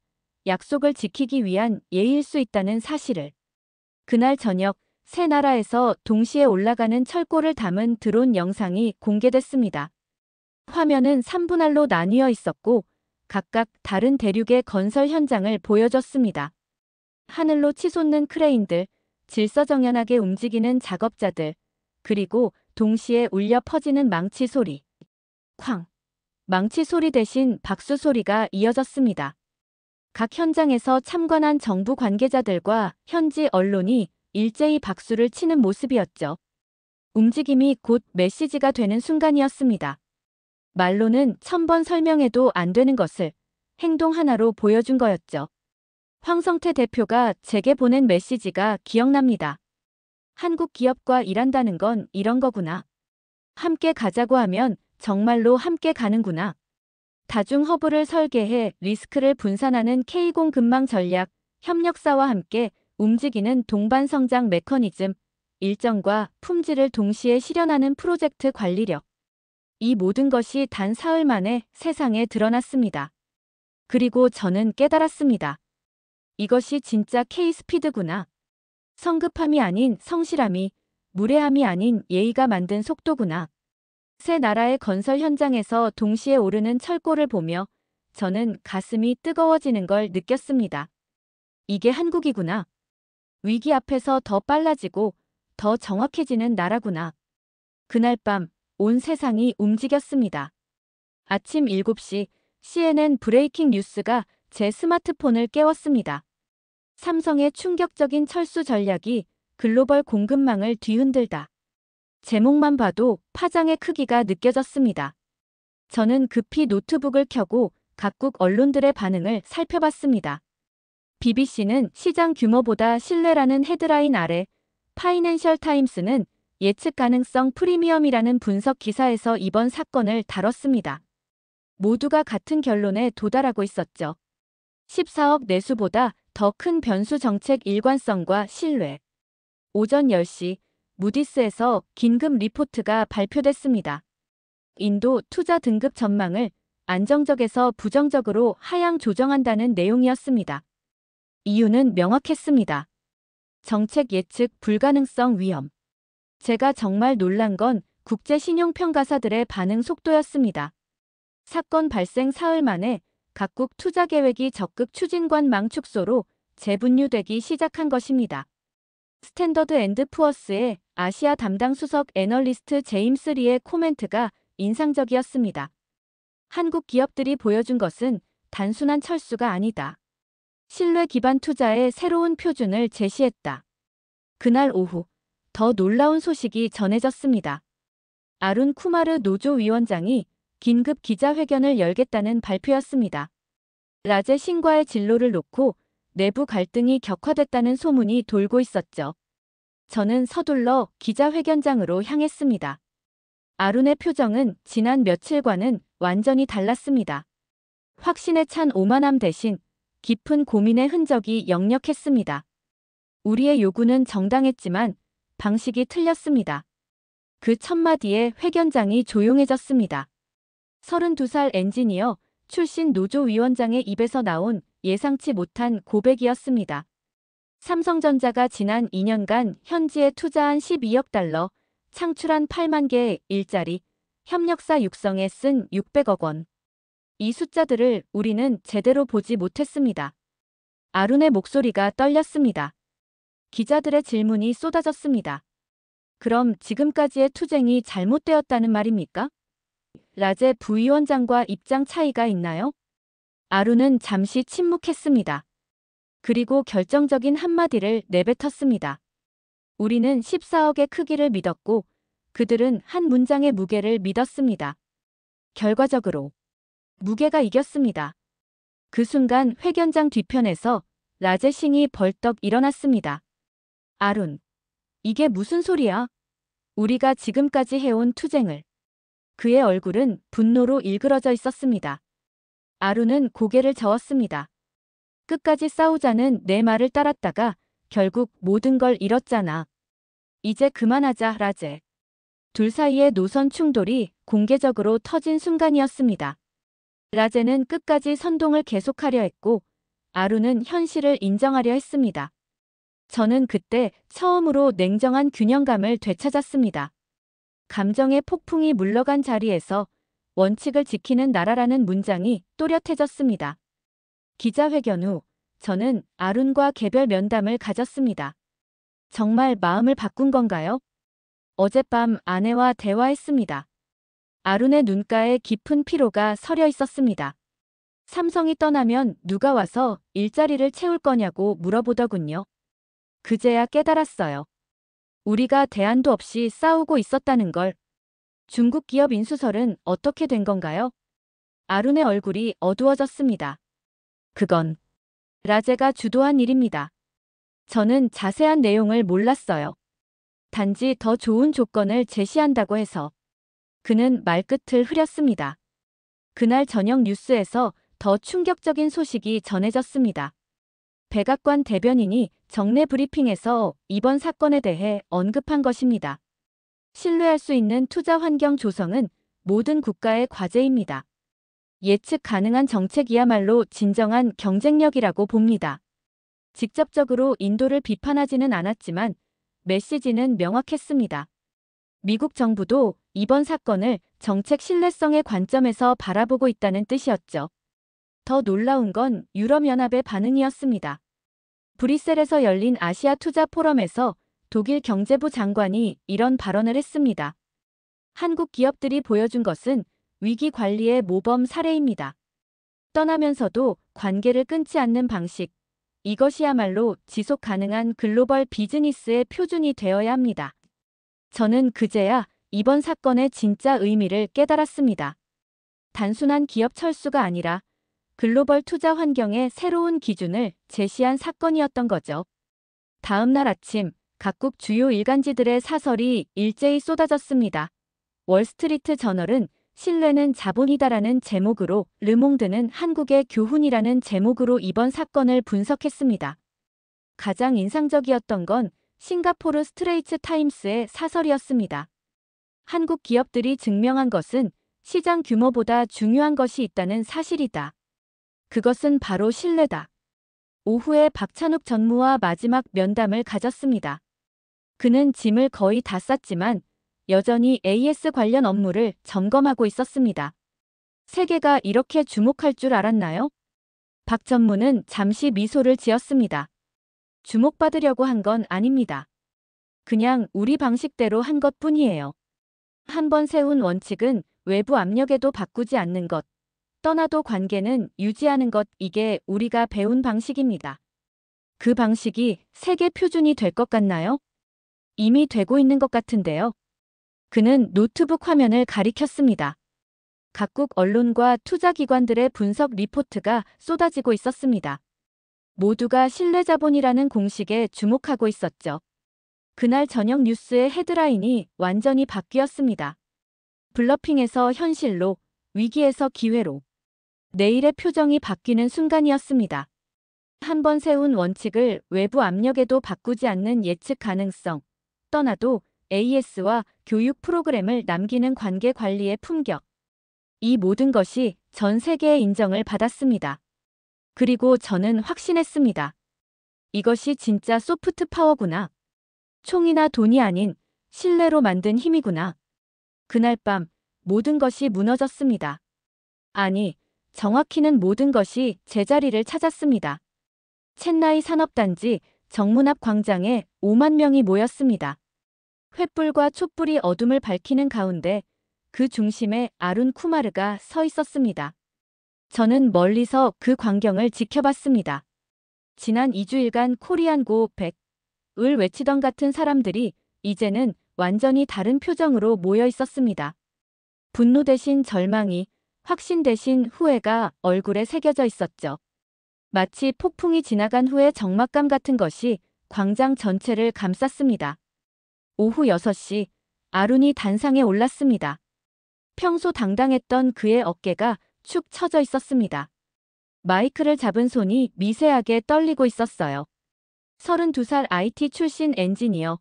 약속을 지키기 위한 예의일 수 있다는 사실을. 그날 저녁 세 나라에서 동시에 올라가는 철골을 담은 드론 영상이 공개됐습니다. 화면은 3분할로 나뉘어 있었고 각각 다른 대륙의 건설 현장을 보여줬습니다. 하늘로 치솟는 크레인들, 질서정연하게 움직이는 작업자들, 그리고 동시에 울려 퍼지는 망치 소리. 쾅! 망치 소리 대신 박수 소리가 이어졌습니다. 각 현장에서 참관한 정부 관계자들과 현지 언론이 일제히 박수를 치는 모습이었죠. 움직임이 곧 메시지가 되는 순간이었습니다. 말로는 1000번 설명해도 안 되는 것을 행동 하나로 보여준 거였죠. 황성태 대표가 제게 보낸 메시지가 기억납니다. 한국 기업과 일한다는 건 이런 거구나. 함께 가자고 하면 정말로 함께 가는구나. 다중 허브를 설계해 리스크를 분산하는 K공 근망 전략, 협력사와 함께 움직이는 동반 성장 메커니즘, 일정과 품질을 동시에 실현하는 프로젝트 관리력. 이 모든 것이 단 사흘 만에 세상에 드러났습니다. 그리고 저는 깨달았습니다. 이것이 진짜 K-스피드구나. 성급함이 아닌 성실함이, 무례함이 아닌 예의가 만든 속도구나. 세 나라의 건설 현장에서 동시에 오르는 철골을 보며 저는 가슴이 뜨거워지는 걸 느꼈습니다. 이게 한국이구나. 위기 앞에서 더 빨라지고 더 정확해지는 나라구나. 그날 밤 온 세상이 움직였습니다. 아침 7시 CNN 브레이킹 뉴스가 제 스마트폰을 깨웠습니다. 삼성의 충격적인 철수 전략이 글로벌 공급망을 뒤흔들다. 제목만 봐도 파장의 크기가 느껴졌습니다. 저는 급히 노트북을 켜고 각국 언론들의 반응을 살펴봤습니다. BBC는 시장 규모보다 신뢰라는 헤드라인 아래, 파이낸셜 타임스는 예측 가능성 프리미엄이라는 분석 기사에서 이번 사건을 다뤘습니다. 모두가 같은 결론에 도달하고 있었죠. 14억 내수보다 더 큰 변수 정책 일관성과 신뢰. 오전 10시 무디스에서 긴급 리포트가 발표됐습니다. 인도 투자 등급 전망을 안정적에서 부정적으로 하향 조정한다는 내용이었습니다. 이유는 명확했습니다. 정책 예측 불가능성 위험. 제가 정말 놀란 건 국제 신용평가사들의 반응 속도였습니다. 사건 발생 사흘 만에 각국 투자 계획이 적극 추진관 축소로 재분류되기 시작한 것입니다. 스탠더드 앤드 푸어스의 아시아 담당 수석 애널리스트 제임스 리의 코멘트가 인상적이었습니다. 한국 기업들이 보여준 것은 단순한 철수가 아니다. 신뢰 기반 투자의 새로운 표준을 제시했다. 그날 오후 더 놀라운 소식이 전해졌습니다. 아룬 쿠마르 노조 위원장이 긴급 기자회견을 열겠다는 발표였습니다. 라제 신과의 진로를 놓고 내부 갈등이 격화됐다는 소문이 돌고 있었죠. 저는 서둘러 기자회견장으로 향했습니다. 아룬의 표정은 지난 며칠과는 완전히 달랐습니다. 확신에 찬 오만함 대신 깊은 고민의 흔적이 역력했습니다. 우리의 요구는 정당했지만 방식이 틀렸습니다. 그 첫마디에 회견장이 조용해졌습니다. 32살 엔지니어 출신 노조 위원장의 입에서 나온 예상치 못한 고백이었습니다. 삼성전자가 지난 2년간 현지에 투자한 12억 달러, 창출한 8만 개의 일자리, 협력사 육성에 쓴 600억 원. 이 숫자들을 우리는 제대로 보지 못했습니다. 아룬의 목소리가 떨렸습니다. 기자들의 질문이 쏟아졌습니다. 그럼 지금까지의 투쟁이 잘못되었다는 말입니까? 라제 부위원장과 입장 차이가 있나요? 아룬은 잠시 침묵했습니다. 그리고 결정적인 한마디를 내뱉었습니다. 우리는 14억의 크기를 믿었고 그들은 한 문장의 무게를 믿었습니다. 결과적으로 무게가 이겼습니다. 그 순간 회견장 뒤편에서 라제싱이 벌떡 일어났습니다. 아룬, 이게 무슨 소리야? 우리가 지금까지 해온 투쟁을. 그의 얼굴은 분노로 일그러져 있었습니다. 아룬은 고개를 저었습니다. 끝까지 싸우자는 내 말을 따랐다가 결국 모든 걸 잃었잖아. 이제 그만하자, 라제. 둘 사이의 노선 충돌이 공개적으로 터진 순간이었습니다. 라제는 끝까지 선동을 계속하려 했고 아룬은 현실을 인정하려 했습니다. 저는 그때 처음으로 냉정한 균형감을 되찾았습니다. 감정의 폭풍이 물러간 자리에서 원칙을 지키는 나라라는 문장이 또렷해졌습니다. 기자회견 후 저는 아룬과 개별 면담을 가졌습니다. 정말 마음을 바꾼 건가요? 어젯밤 아내와 대화했습니다. 아룬의 눈가에 깊은 피로가 서려 있었습니다. 삼성이 떠나면 누가 와서 일자리를 채울 거냐고 물어보더군요. 그제야 깨달았어요. 우리가 대안도 없이 싸우고 있었다는 걸. 중국 기업 인수설은 어떻게 된 건가요? 아룬의 얼굴이 어두워졌습니다. 그건 라제가 주도한 일입니다. 저는 자세한 내용을 몰랐어요. 단지 더 좋은 조건을 제시한다고 해서. 그는 말끝을 흐렸습니다. 그날 저녁 뉴스에서 더 충격적인 소식이 전해졌습니다. 백악관 대변인이 정례 브리핑에서 이번 사건에 대해 언급한 것입니다. 신뢰할 수 있는 투자 환경 조성은 모든 국가의 과제입니다. 예측 가능한 정책이야말로 진정한 경쟁력이라고 봅니다. 직접적으로 인도를 비판하지는 않았지만 메시지는 명확했습니다. 미국 정부도 이번 사건을 정책 신뢰성의 관점에서 바라보고 있다는 뜻이었죠. 더 놀라운 건 유럽연합의 반응이었습니다. 브뤼셀에서 열린 아시아 투자 포럼에서 독일 경제부 장관이 이런 발언을 했습니다. 한국 기업들이 보여준 것은 위기 관리의 모범 사례입니다. 떠나면서도 관계를 끊지 않는 방식, 이것이야말로 지속 가능한 글로벌 비즈니스의 표준이 되어야 합니다. 저는 그제야 이번 사건의 진짜 의미를 깨달았습니다. 단순한 기업 철수가 아니라 글로벌 투자 환경의 새로운 기준을 제시한 사건이었던 거죠. 다음 날 아침 각국 주요 일간지들의 사설이 일제히 쏟아졌습니다. 월스트리트 저널은 신뢰는 자본이다라는 제목으로, 르몽드는 한국의 교훈이라는 제목으로 이번 사건을 분석했습니다. 가장 인상적이었던 건 싱가포르 스트레이츠 타임스의 사설이었습니다. 한국 기업들이 증명한 것은 시장 규모보다 중요한 것이 있다는 사실이다. 그것은 바로 신뢰다. 오후에 박찬욱 전무와 마지막 면담을 가졌습니다. 그는 짐을 거의 다 쌌지만 여전히 AS 관련 업무를 점검하고 있었습니다. 세계가 이렇게 주목할 줄 알았나요? 박 전무는 잠시 미소를 지었습니다. 주목받으려고 한 건 아닙니다. 그냥 우리 방식대로 한 것뿐이에요. 한번 세운 원칙은 외부 압력에도 바꾸지 않는 것, 떠나도 관계는 유지하는 것, 이게 우리가 배운 방식입니다. 그 방식이 세계 표준이 될 것 같나요? 이미 되고 있는 것 같은데요. 그는 노트북 화면을 가리켰습니다. 각국 언론과 투자기관들의 분석 리포트가 쏟아지고 있었습니다. 모두가 신뢰자본이라는 공식에 주목하고 있었죠. 그날 저녁 뉴스의 헤드라인이 완전히 바뀌었습니다. 블러핑에서 현실로, 위기에서 기회로. 내일의 표정이 바뀌는 순간이었습니다. 한번 세운 원칙을 외부 압력에도 바꾸지 않는 예측 가능성, 떠나도 AS와 교육 프로그램을 남기는 관계 관리의 품격. 이 모든 것이 전 세계의 인정을 받았습니다. 그리고 저는 확신했습니다. 이것이 진짜 소프트 파워구나. 총이나 돈이 아닌 신뢰로 만든 힘이구나. 그날 밤 모든 것이 무너졌습니다. 아니, 정확히는 모든 것이 제자리를 찾았습니다. 첸나이 산업단지 정문 앞 광장에 5만 명이 모였습니다. 횃불과 촛불이 어둠을 밝히는 가운데 그 중심에 아룬 쿠마르가 서 있었습니다. 저는 멀리서 그 광경을 지켜봤습니다. 지난 2주일간 코리안 고 100을 외치던 같은 사람들이 이제는 완전히 다른 표정으로 모여 있었습니다. 분노 대신 절망이, 확신 대신 후회가 얼굴에 새겨져 있었죠. 마치 폭풍이 지나간 후의 적막감 같은 것이 광장 전체를 감쌌습니다. 오후 6시, 아룬이 단상에 올랐습니다. 평소 당당했던 그의 어깨가 축 처져 있었습니다. 마이크를 잡은 손이 미세하게 떨리고 있었어요. 32살 IT 출신 엔지니어,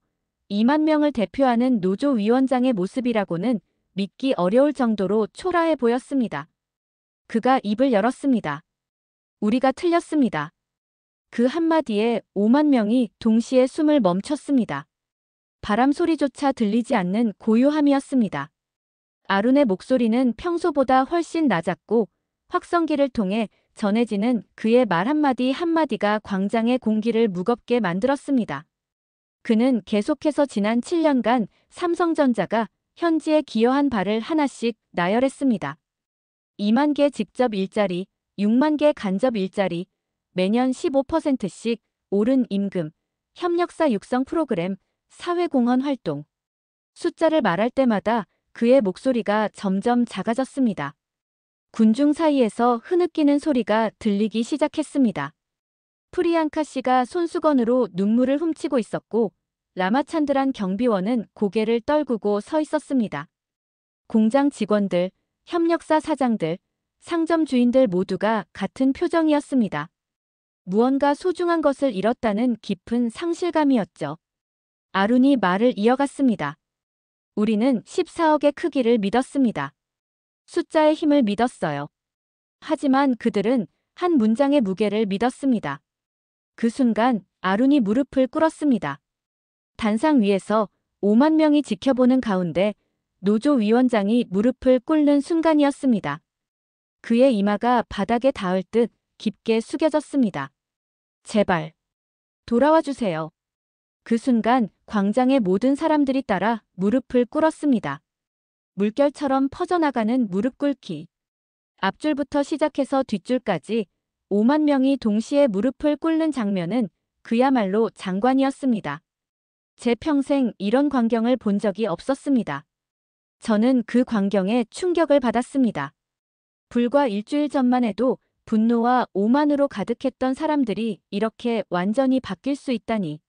2만 명을 대표하는 노조 위원장의 모습이라고는 믿기 어려울 정도로 초라해 보였습니다. 그가 입을 열었습니다. 우리가 틀렸습니다. 그 한마디에 5만 명이 동시에 숨을 멈췄습니다. 바람 소리조차 들리지 않는 고요함이었습니다. 아룬의 목소리는 평소보다 훨씬 낮았고 확성기를 통해 전해지는 그의 말 한마디 한마디가 광장의 공기를 무겁게 만들었습니다. 그는 계속해서 지난 7년간 삼성전자가 현지에 기여한 바를 하나씩 나열했습니다. 2만 개 직접 일자리, 6만 개 간접 일자리, 매년 15%씩 오른 임금, 협력사 육성 프로그램, 사회공헌 활동. 숫자를 말할 때마다 그의 목소리가 점점 작아졌습니다. 군중 사이에서 흐느끼는 소리가 들리기 시작했습니다. 프리앙카 씨가 손수건으로 눈물을 훔치고 있었고 라마찬드란 경비원은 고개를 떨구고 서 있었습니다. 공장 직원들, 협력사 사장들, 상점 주인들 모두가 같은 표정이었습니다. 무언가 소중한 것을 잃었다는 깊은 상실감이었죠. 아룬이 말을 이어갔습니다. 우리는 14억의 크기를 믿었습니다. 숫자의 힘을 믿었어요. 하지만 그들은 한 문장의 무게를 믿었습니다. 그 순간 아룬이 무릎을 꿇었습니다. 단상 위에서 5만 명이 지켜보는 가운데 노조 위원장이 무릎을 꿇는 순간이었습니다. 그의 이마가 바닥에 닿을 듯 깊게 숙여졌습니다. 제발 돌아와 주세요. 그 순간 광장의 모든 사람들이 따라 무릎을 꿇었습니다. 물결처럼 퍼져나가는 무릎 꿇기. 앞줄부터 시작해서 뒷줄까지 5만 명이 동시에 무릎을 꿇는 장면은 그야말로 장관이었습니다. 제 평생 이런 광경을 본 적이 없었습니다. 저는 그 광경에 충격을 받았습니다. 불과 일주일 전만 해도 분노와 오만으로 가득했던 사람들이 이렇게 완전히 바뀔 수 있다니.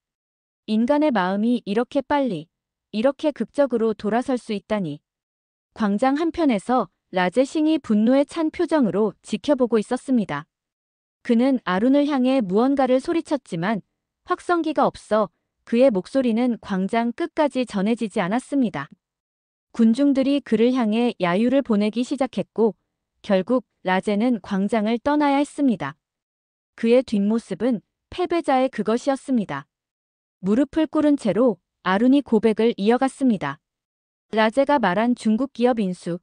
인간의 마음이 이렇게 빨리, 이렇게 극적으로 돌아설 수 있다니. 광장 한편에서 라제싱이 분노에 찬 표정으로 지켜보고 있었습니다. 그는 아룬을 향해 무언가를 소리쳤지만 확성기가 없어 그의 목소리는 광장 끝까지 전해지지 않았습니다. 군중들이 그를 향해 야유를 보내기 시작했고 결국 라제는 광장을 떠나야 했습니다. 그의 뒷모습은 패배자의 그것이었습니다. 무릎을 꿇은 채로 아룬이 고백을 이어갔습니다. 라제가 말한 중국 기업 인수,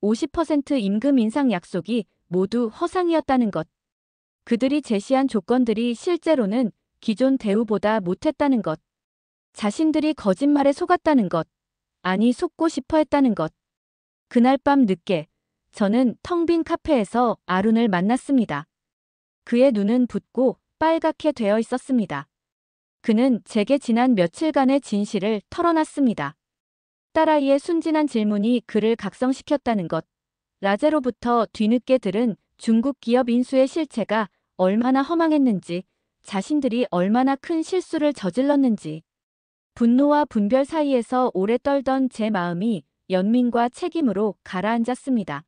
50% 임금 인상 약속이 모두 허상이었다는 것. 그들이 제시한 조건들이 실제로는 기존 대우보다 못했다는 것. 자신들이 거짓말에 속았다는 것. 아니 속고 싶어 했다는 것. 그날 밤 늦게 저는 텅 빈 카페에서 아룬을 만났습니다. 그의 눈은 붓고 빨갛게 되어 있었습니다. 그는 제게 지난 며칠간의 진실을 털어놨습니다. 딸아이의 순진한 질문이 그를 각성시켰다는 것. 라제로부터 뒤늦게 들은 중국 기업 인수의 실체가 얼마나 허망했는지, 자신들이 얼마나 큰 실수를 저질렀는지. 분노와 분별 사이에서 오래 떨던 제 마음이 연민과 책임으로 가라앉았습니다.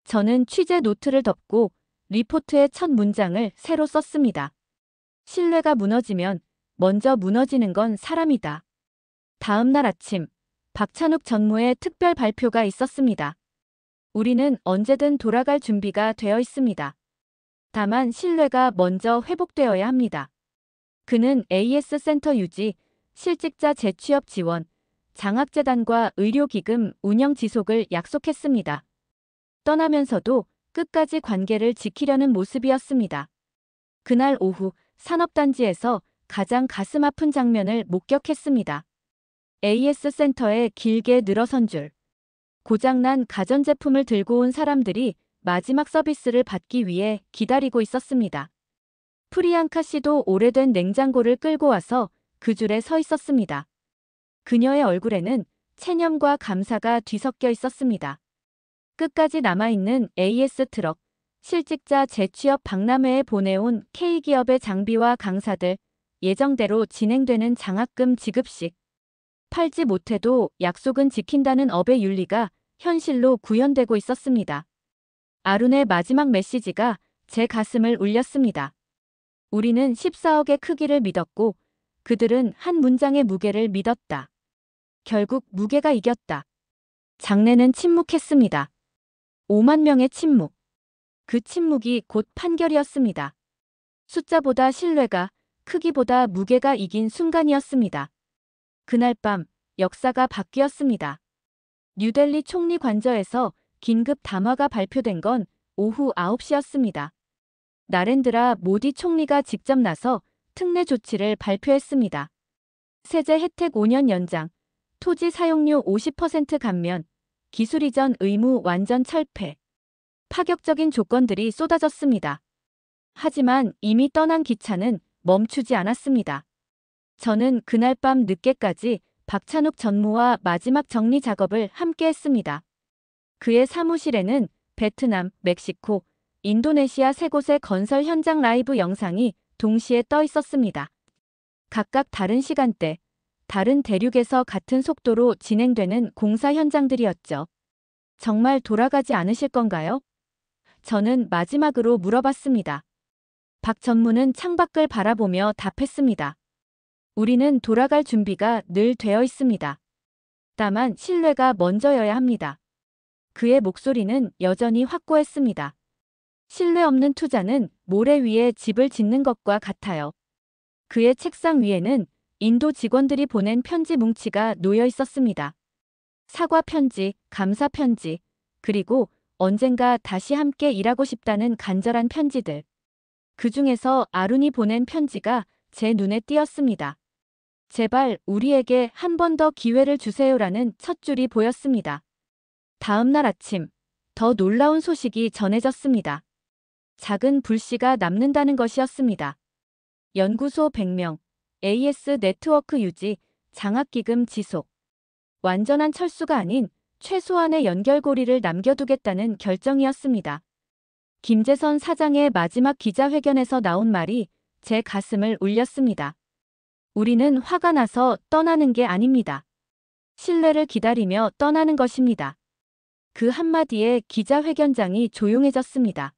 저는 취재 노트를 덮고 리포트의 첫 문장을 새로 썼습니다. 신뢰가 무너지면 먼저 무너지는 건 사람이다. 다음 날 아침, 박찬욱 전무의 특별 발표가 있었습니다. 우리는 언제든 돌아갈 준비가 되어 있습니다. 다만 신뢰가 먼저 회복되어야 합니다. 그는 AS 센터 유지, 실직자 재취업 지원, 장학재단과 의료기금 운영 지속을 약속했습니다. 떠나면서도 끝까지 관계를 지키려는 모습이었습니다. 그날 오후 산업단지에서 가장 가슴 아픈 장면을 목격했습니다. AS 센터에 길게 늘어선 줄. 고장난 가전제품을 들고 온 사람들이 마지막 서비스를 받기 위해 기다리고 있었습니다. 프리앙카 씨도 오래된 냉장고를 끌고 와서 그 줄에 서 있었습니다. 그녀의 얼굴에는 체념과 감사가 뒤섞여 있었습니다. 끝까지 남아있는 AS 트럭, 실직자 재취업 박람회에 보내온 K기업의 장비와 강사들, 예정대로 진행되는 장학금 지급식. 팔지 못해도 약속은 지킨다는 업의 윤리가 현실로 구현되고 있었습니다. 아룬의 마지막 메시지가 제 가슴을 울렸습니다. 우리는 14억의 크기를 믿었고 그들은 한 문장의 무게를 믿었다. 결국 무게가 이겼다. 장례는 침묵했습니다. 5만 명의 침묵. 그 침묵이 곧 판결이었습니다. 숫자보다 신뢰가, 크기보다 무게가 이긴 순간이었습니다. 그날 밤 역사가 바뀌었습니다. 뉴델리 총리 관저에서 긴급 담화가 발표된 건 오후 9시였습니다. 나렌드라 모디 총리가 직접 나서 특례 조치를 발표했습니다. 세제 혜택 5년 연장, 토지 사용료 50% 감면, 기술 이전 의무 완전 철폐. 파격적인 조건들이 쏟아졌습니다. 하지만 이미 떠난 기차는 멈추지 않았습니다. 저는 그날 밤 늦게까지 박찬욱 전무와 마지막 정리 작업을 함께 했습니다. 그의 사무실에는 베트남, 멕시코, 인도네시아 세 곳의 건설 현장 라이브 영상이 동시에 떠 있었습니다. 각각 다른 시간대, 다른 대륙에서 같은 속도로 진행되는 공사 현장들이었죠. 정말 돌아가지 않으실 건가요? 저는 마지막으로 물어봤습니다. 박 전무는 창밖을 바라보며 답했습니다. 우리는 돌아갈 준비가 늘 되어 있습니다. 다만 신뢰가 먼저여야 합니다. 그의 목소리는 여전히 확고했습니다. 신뢰 없는 투자는 모래 위에 집을 짓는 것과 같아요. 그의 책상 위에는 인도 직원들이 보낸 편지 뭉치가 놓여 있었습니다. 사과 편지, 감사 편지, 그리고 언젠가 다시 함께 일하고 싶다는 간절한 편지들. 그 중에서 아룬이 보낸 편지가 제 눈에 띄었습니다. 제발 우리에게 한 번 더 기회를 주세요라는 첫 줄이 보였습니다. 다음 날 아침, 더 놀라운 소식이 전해졌습니다. 작은 불씨가 남는다는 것이었습니다. 연구소 100명, AS 네트워크 유지, 장학기금 지속. 완전한 철수가 아닌 최소한의 연결고리를 남겨두겠다는 결정이었습니다. 김재선 사장의 마지막 기자회견에서 나온 말이 제 가슴을 울렸습니다. 우리는 화가 나서 떠나는 게 아닙니다. 신뢰를 기다리며 떠나는 것입니다. 그 한마디에 기자회견장이 조용해졌습니다.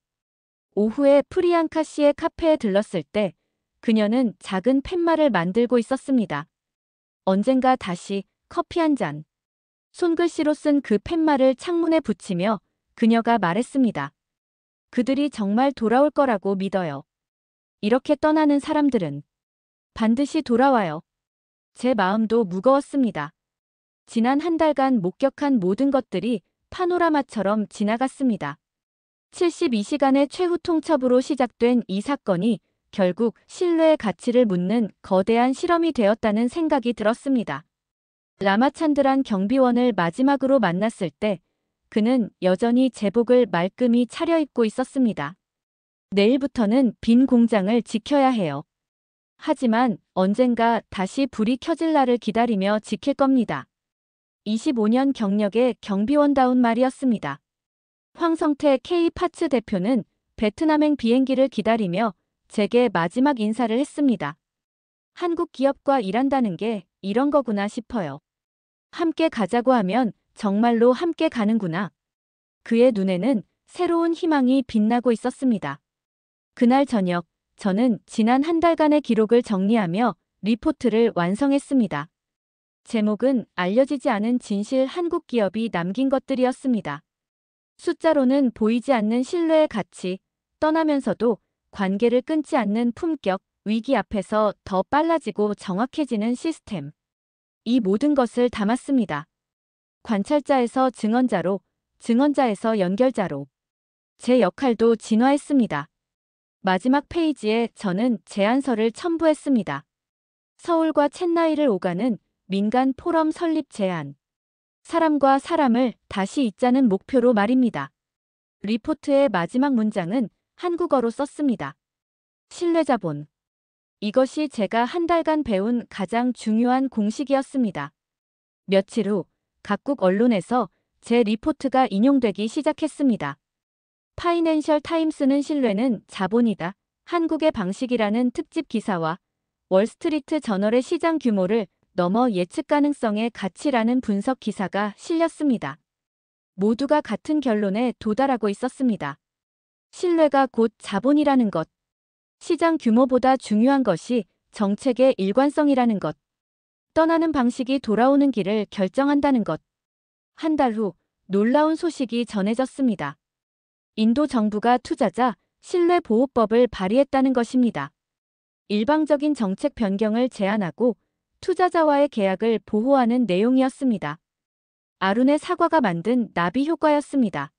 오후에 프리앙카 씨의 카페에 들렀을 때 그녀는 작은 팻말을 만들고 있었습니다. 언젠가 다시 커피 한 잔. 손글씨로 쓴 그 팻말을 창문에 붙이며 그녀가 말했습니다. 그들이 정말 돌아올 거라고 믿어요. 이렇게 떠나는 사람들은 반드시 돌아와요. 제 마음도 무거웠습니다. 지난 한 달간 목격한 모든 것들이 파노라마처럼 지나갔습니다. 72시간의 최후 통첩으로 시작된 이 사건이 결국 신뢰의 가치를 묻는 거대한 실험이 되었다는 생각이 들었습니다. 라마찬드란 경비원을 마지막으로 만났을 때 그는 여전히 제복을 말끔히 차려입고 있었습니다. 내일부터는 빈 공장을 지켜야 해요. 하지만 언젠가 다시 불이 켜질 날을 기다리며 지킬 겁니다. 25년 경력의 경비원다운 말이었습니다. 황성태 K파츠 대표는 베트남행 비행기를 기다리며 제게 마지막 인사를 했습니다. 한국 기업과 일한다는 게 이런 거구나 싶어요. 함께 가자고 하면 정말로 함께 가는구나. 그의 눈에는 새로운 희망이 빛나고 있었습니다. 그날 저녁, 저는 지난 한 달간의 기록을 정리하며 리포트를 완성했습니다. 제목은 알려지지 않은 진실 한국 기업이 남긴 것들이었습니다. 숫자로는 보이지 않는 신뢰의 가치, 떠나면서도 관계를 끊지 않는 품격, 위기 앞에서 더 빨라지고 정확해지는 시스템. 이 모든 것을 담았습니다. 관찰자에서 증언자로, 증언자에서 연결자로. 제 역할도 진화했습니다. 마지막 페이지에 저는 제안서를 첨부했습니다. 서울과 챗나이를 오가는 민간 포럼 설립 제안. 사람과 사람을 다시 잇자는 목표로 말입니다. 리포트의 마지막 문장은 한국어로 썼습니다. 신뢰자본. 이것이 제가 한 달간 배운 가장 중요한 공식이었습니다. 며칠 후 각국 언론에서 제 리포트가 인용되기 시작했습니다. 파이낸셜 타임스는 신뢰는 자본이다. 한국의 방식이라는 특집 기사와 월스트리트 저널의 시장 규모를 넘어 예측 가능성의 가치라는 분석 기사가 실렸습니다. 모두가 같은 결론에 도달하고 있었습니다. 신뢰가 곧 자본이라는 것. 시장 규모보다 중요한 것이 정책의 일관성이라는 것. 떠나는 방식이 돌아오는 길을 결정한다는 것. 한 달 후 놀라운 소식이 전해졌습니다. 인도 정부가 투자자 신뢰보호법을 발의했다는 것입니다. 일방적인 정책 변경을 제한하고 투자자와의 계약을 보호하는 내용이었습니다. 아룬의 사과가 만든 나비 효과였습니다.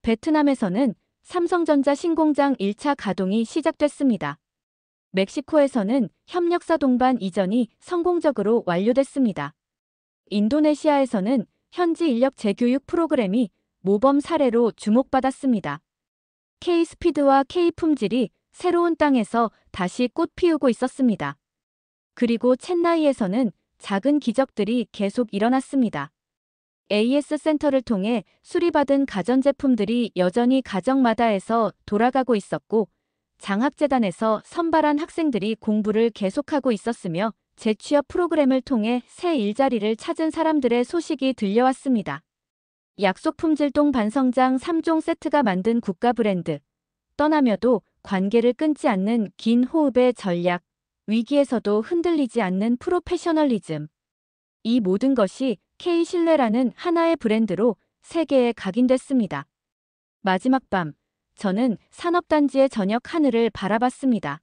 베트남에서는 삼성전자 신공장 1차 가동이 시작됐습니다. 멕시코에서는 협력사 동반 이전이 성공적으로 완료됐습니다. 인도네시아에서는 현지 인력 재교육 프로그램이 모범 사례로 주목받았습니다. K스피드와 K품질이 새로운 땅에서 다시 꽃 피우고 있었습니다. 그리고 챗나이에서는 작은 기적들이 계속 일어났습니다. AS 센터를 통해 수리받은 가전제품들이 여전히 가정마다에서 돌아가고 있었고 장학재단에서 선발한 학생들이 공부를 계속하고 있었으며 재취업 프로그램을 통해 새 일자리를 찾은 사람들의 소식이 들려왔습니다. 약속 품질동 반성장 3종 세트가 만든 국가 브랜드. 떠나며도 관계를 끊지 않는 긴 호흡의 전략. 위기에서도 흔들리지 않는 프로페셔널리즘. 이 모든 것이 K신뢰라는 하나의 브랜드로 세계에 각인됐습니다. 마지막 밤, 저는 산업단지의 저녁 하늘을 바라봤습니다.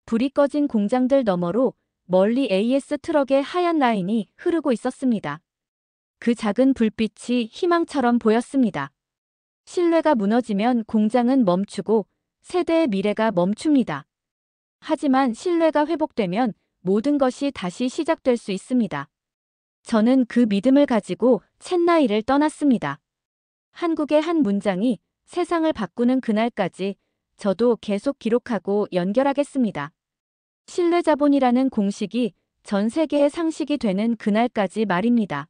불이 꺼진 공장들 너머로 멀리 AS 트럭의 하얀 라인이 흐르고 있었습니다. 그 작은 불빛이 희망처럼 보였습니다. 신뢰가 무너지면 공장은 멈추고 세대의 미래가 멈춥니다. 하지만 신뢰가 회복되면 모든 것이 다시 시작될 수 있습니다. 저는 그 믿음을 가지고 챗나이를 떠났습니다. 한국의 한 문장이 세상을 바꾸는 그날까지 저도 계속 기록하고 연결하겠습니다. 신뢰자본이라는 공식이 전 세계의 상식이 되는 그날까지 말입니다.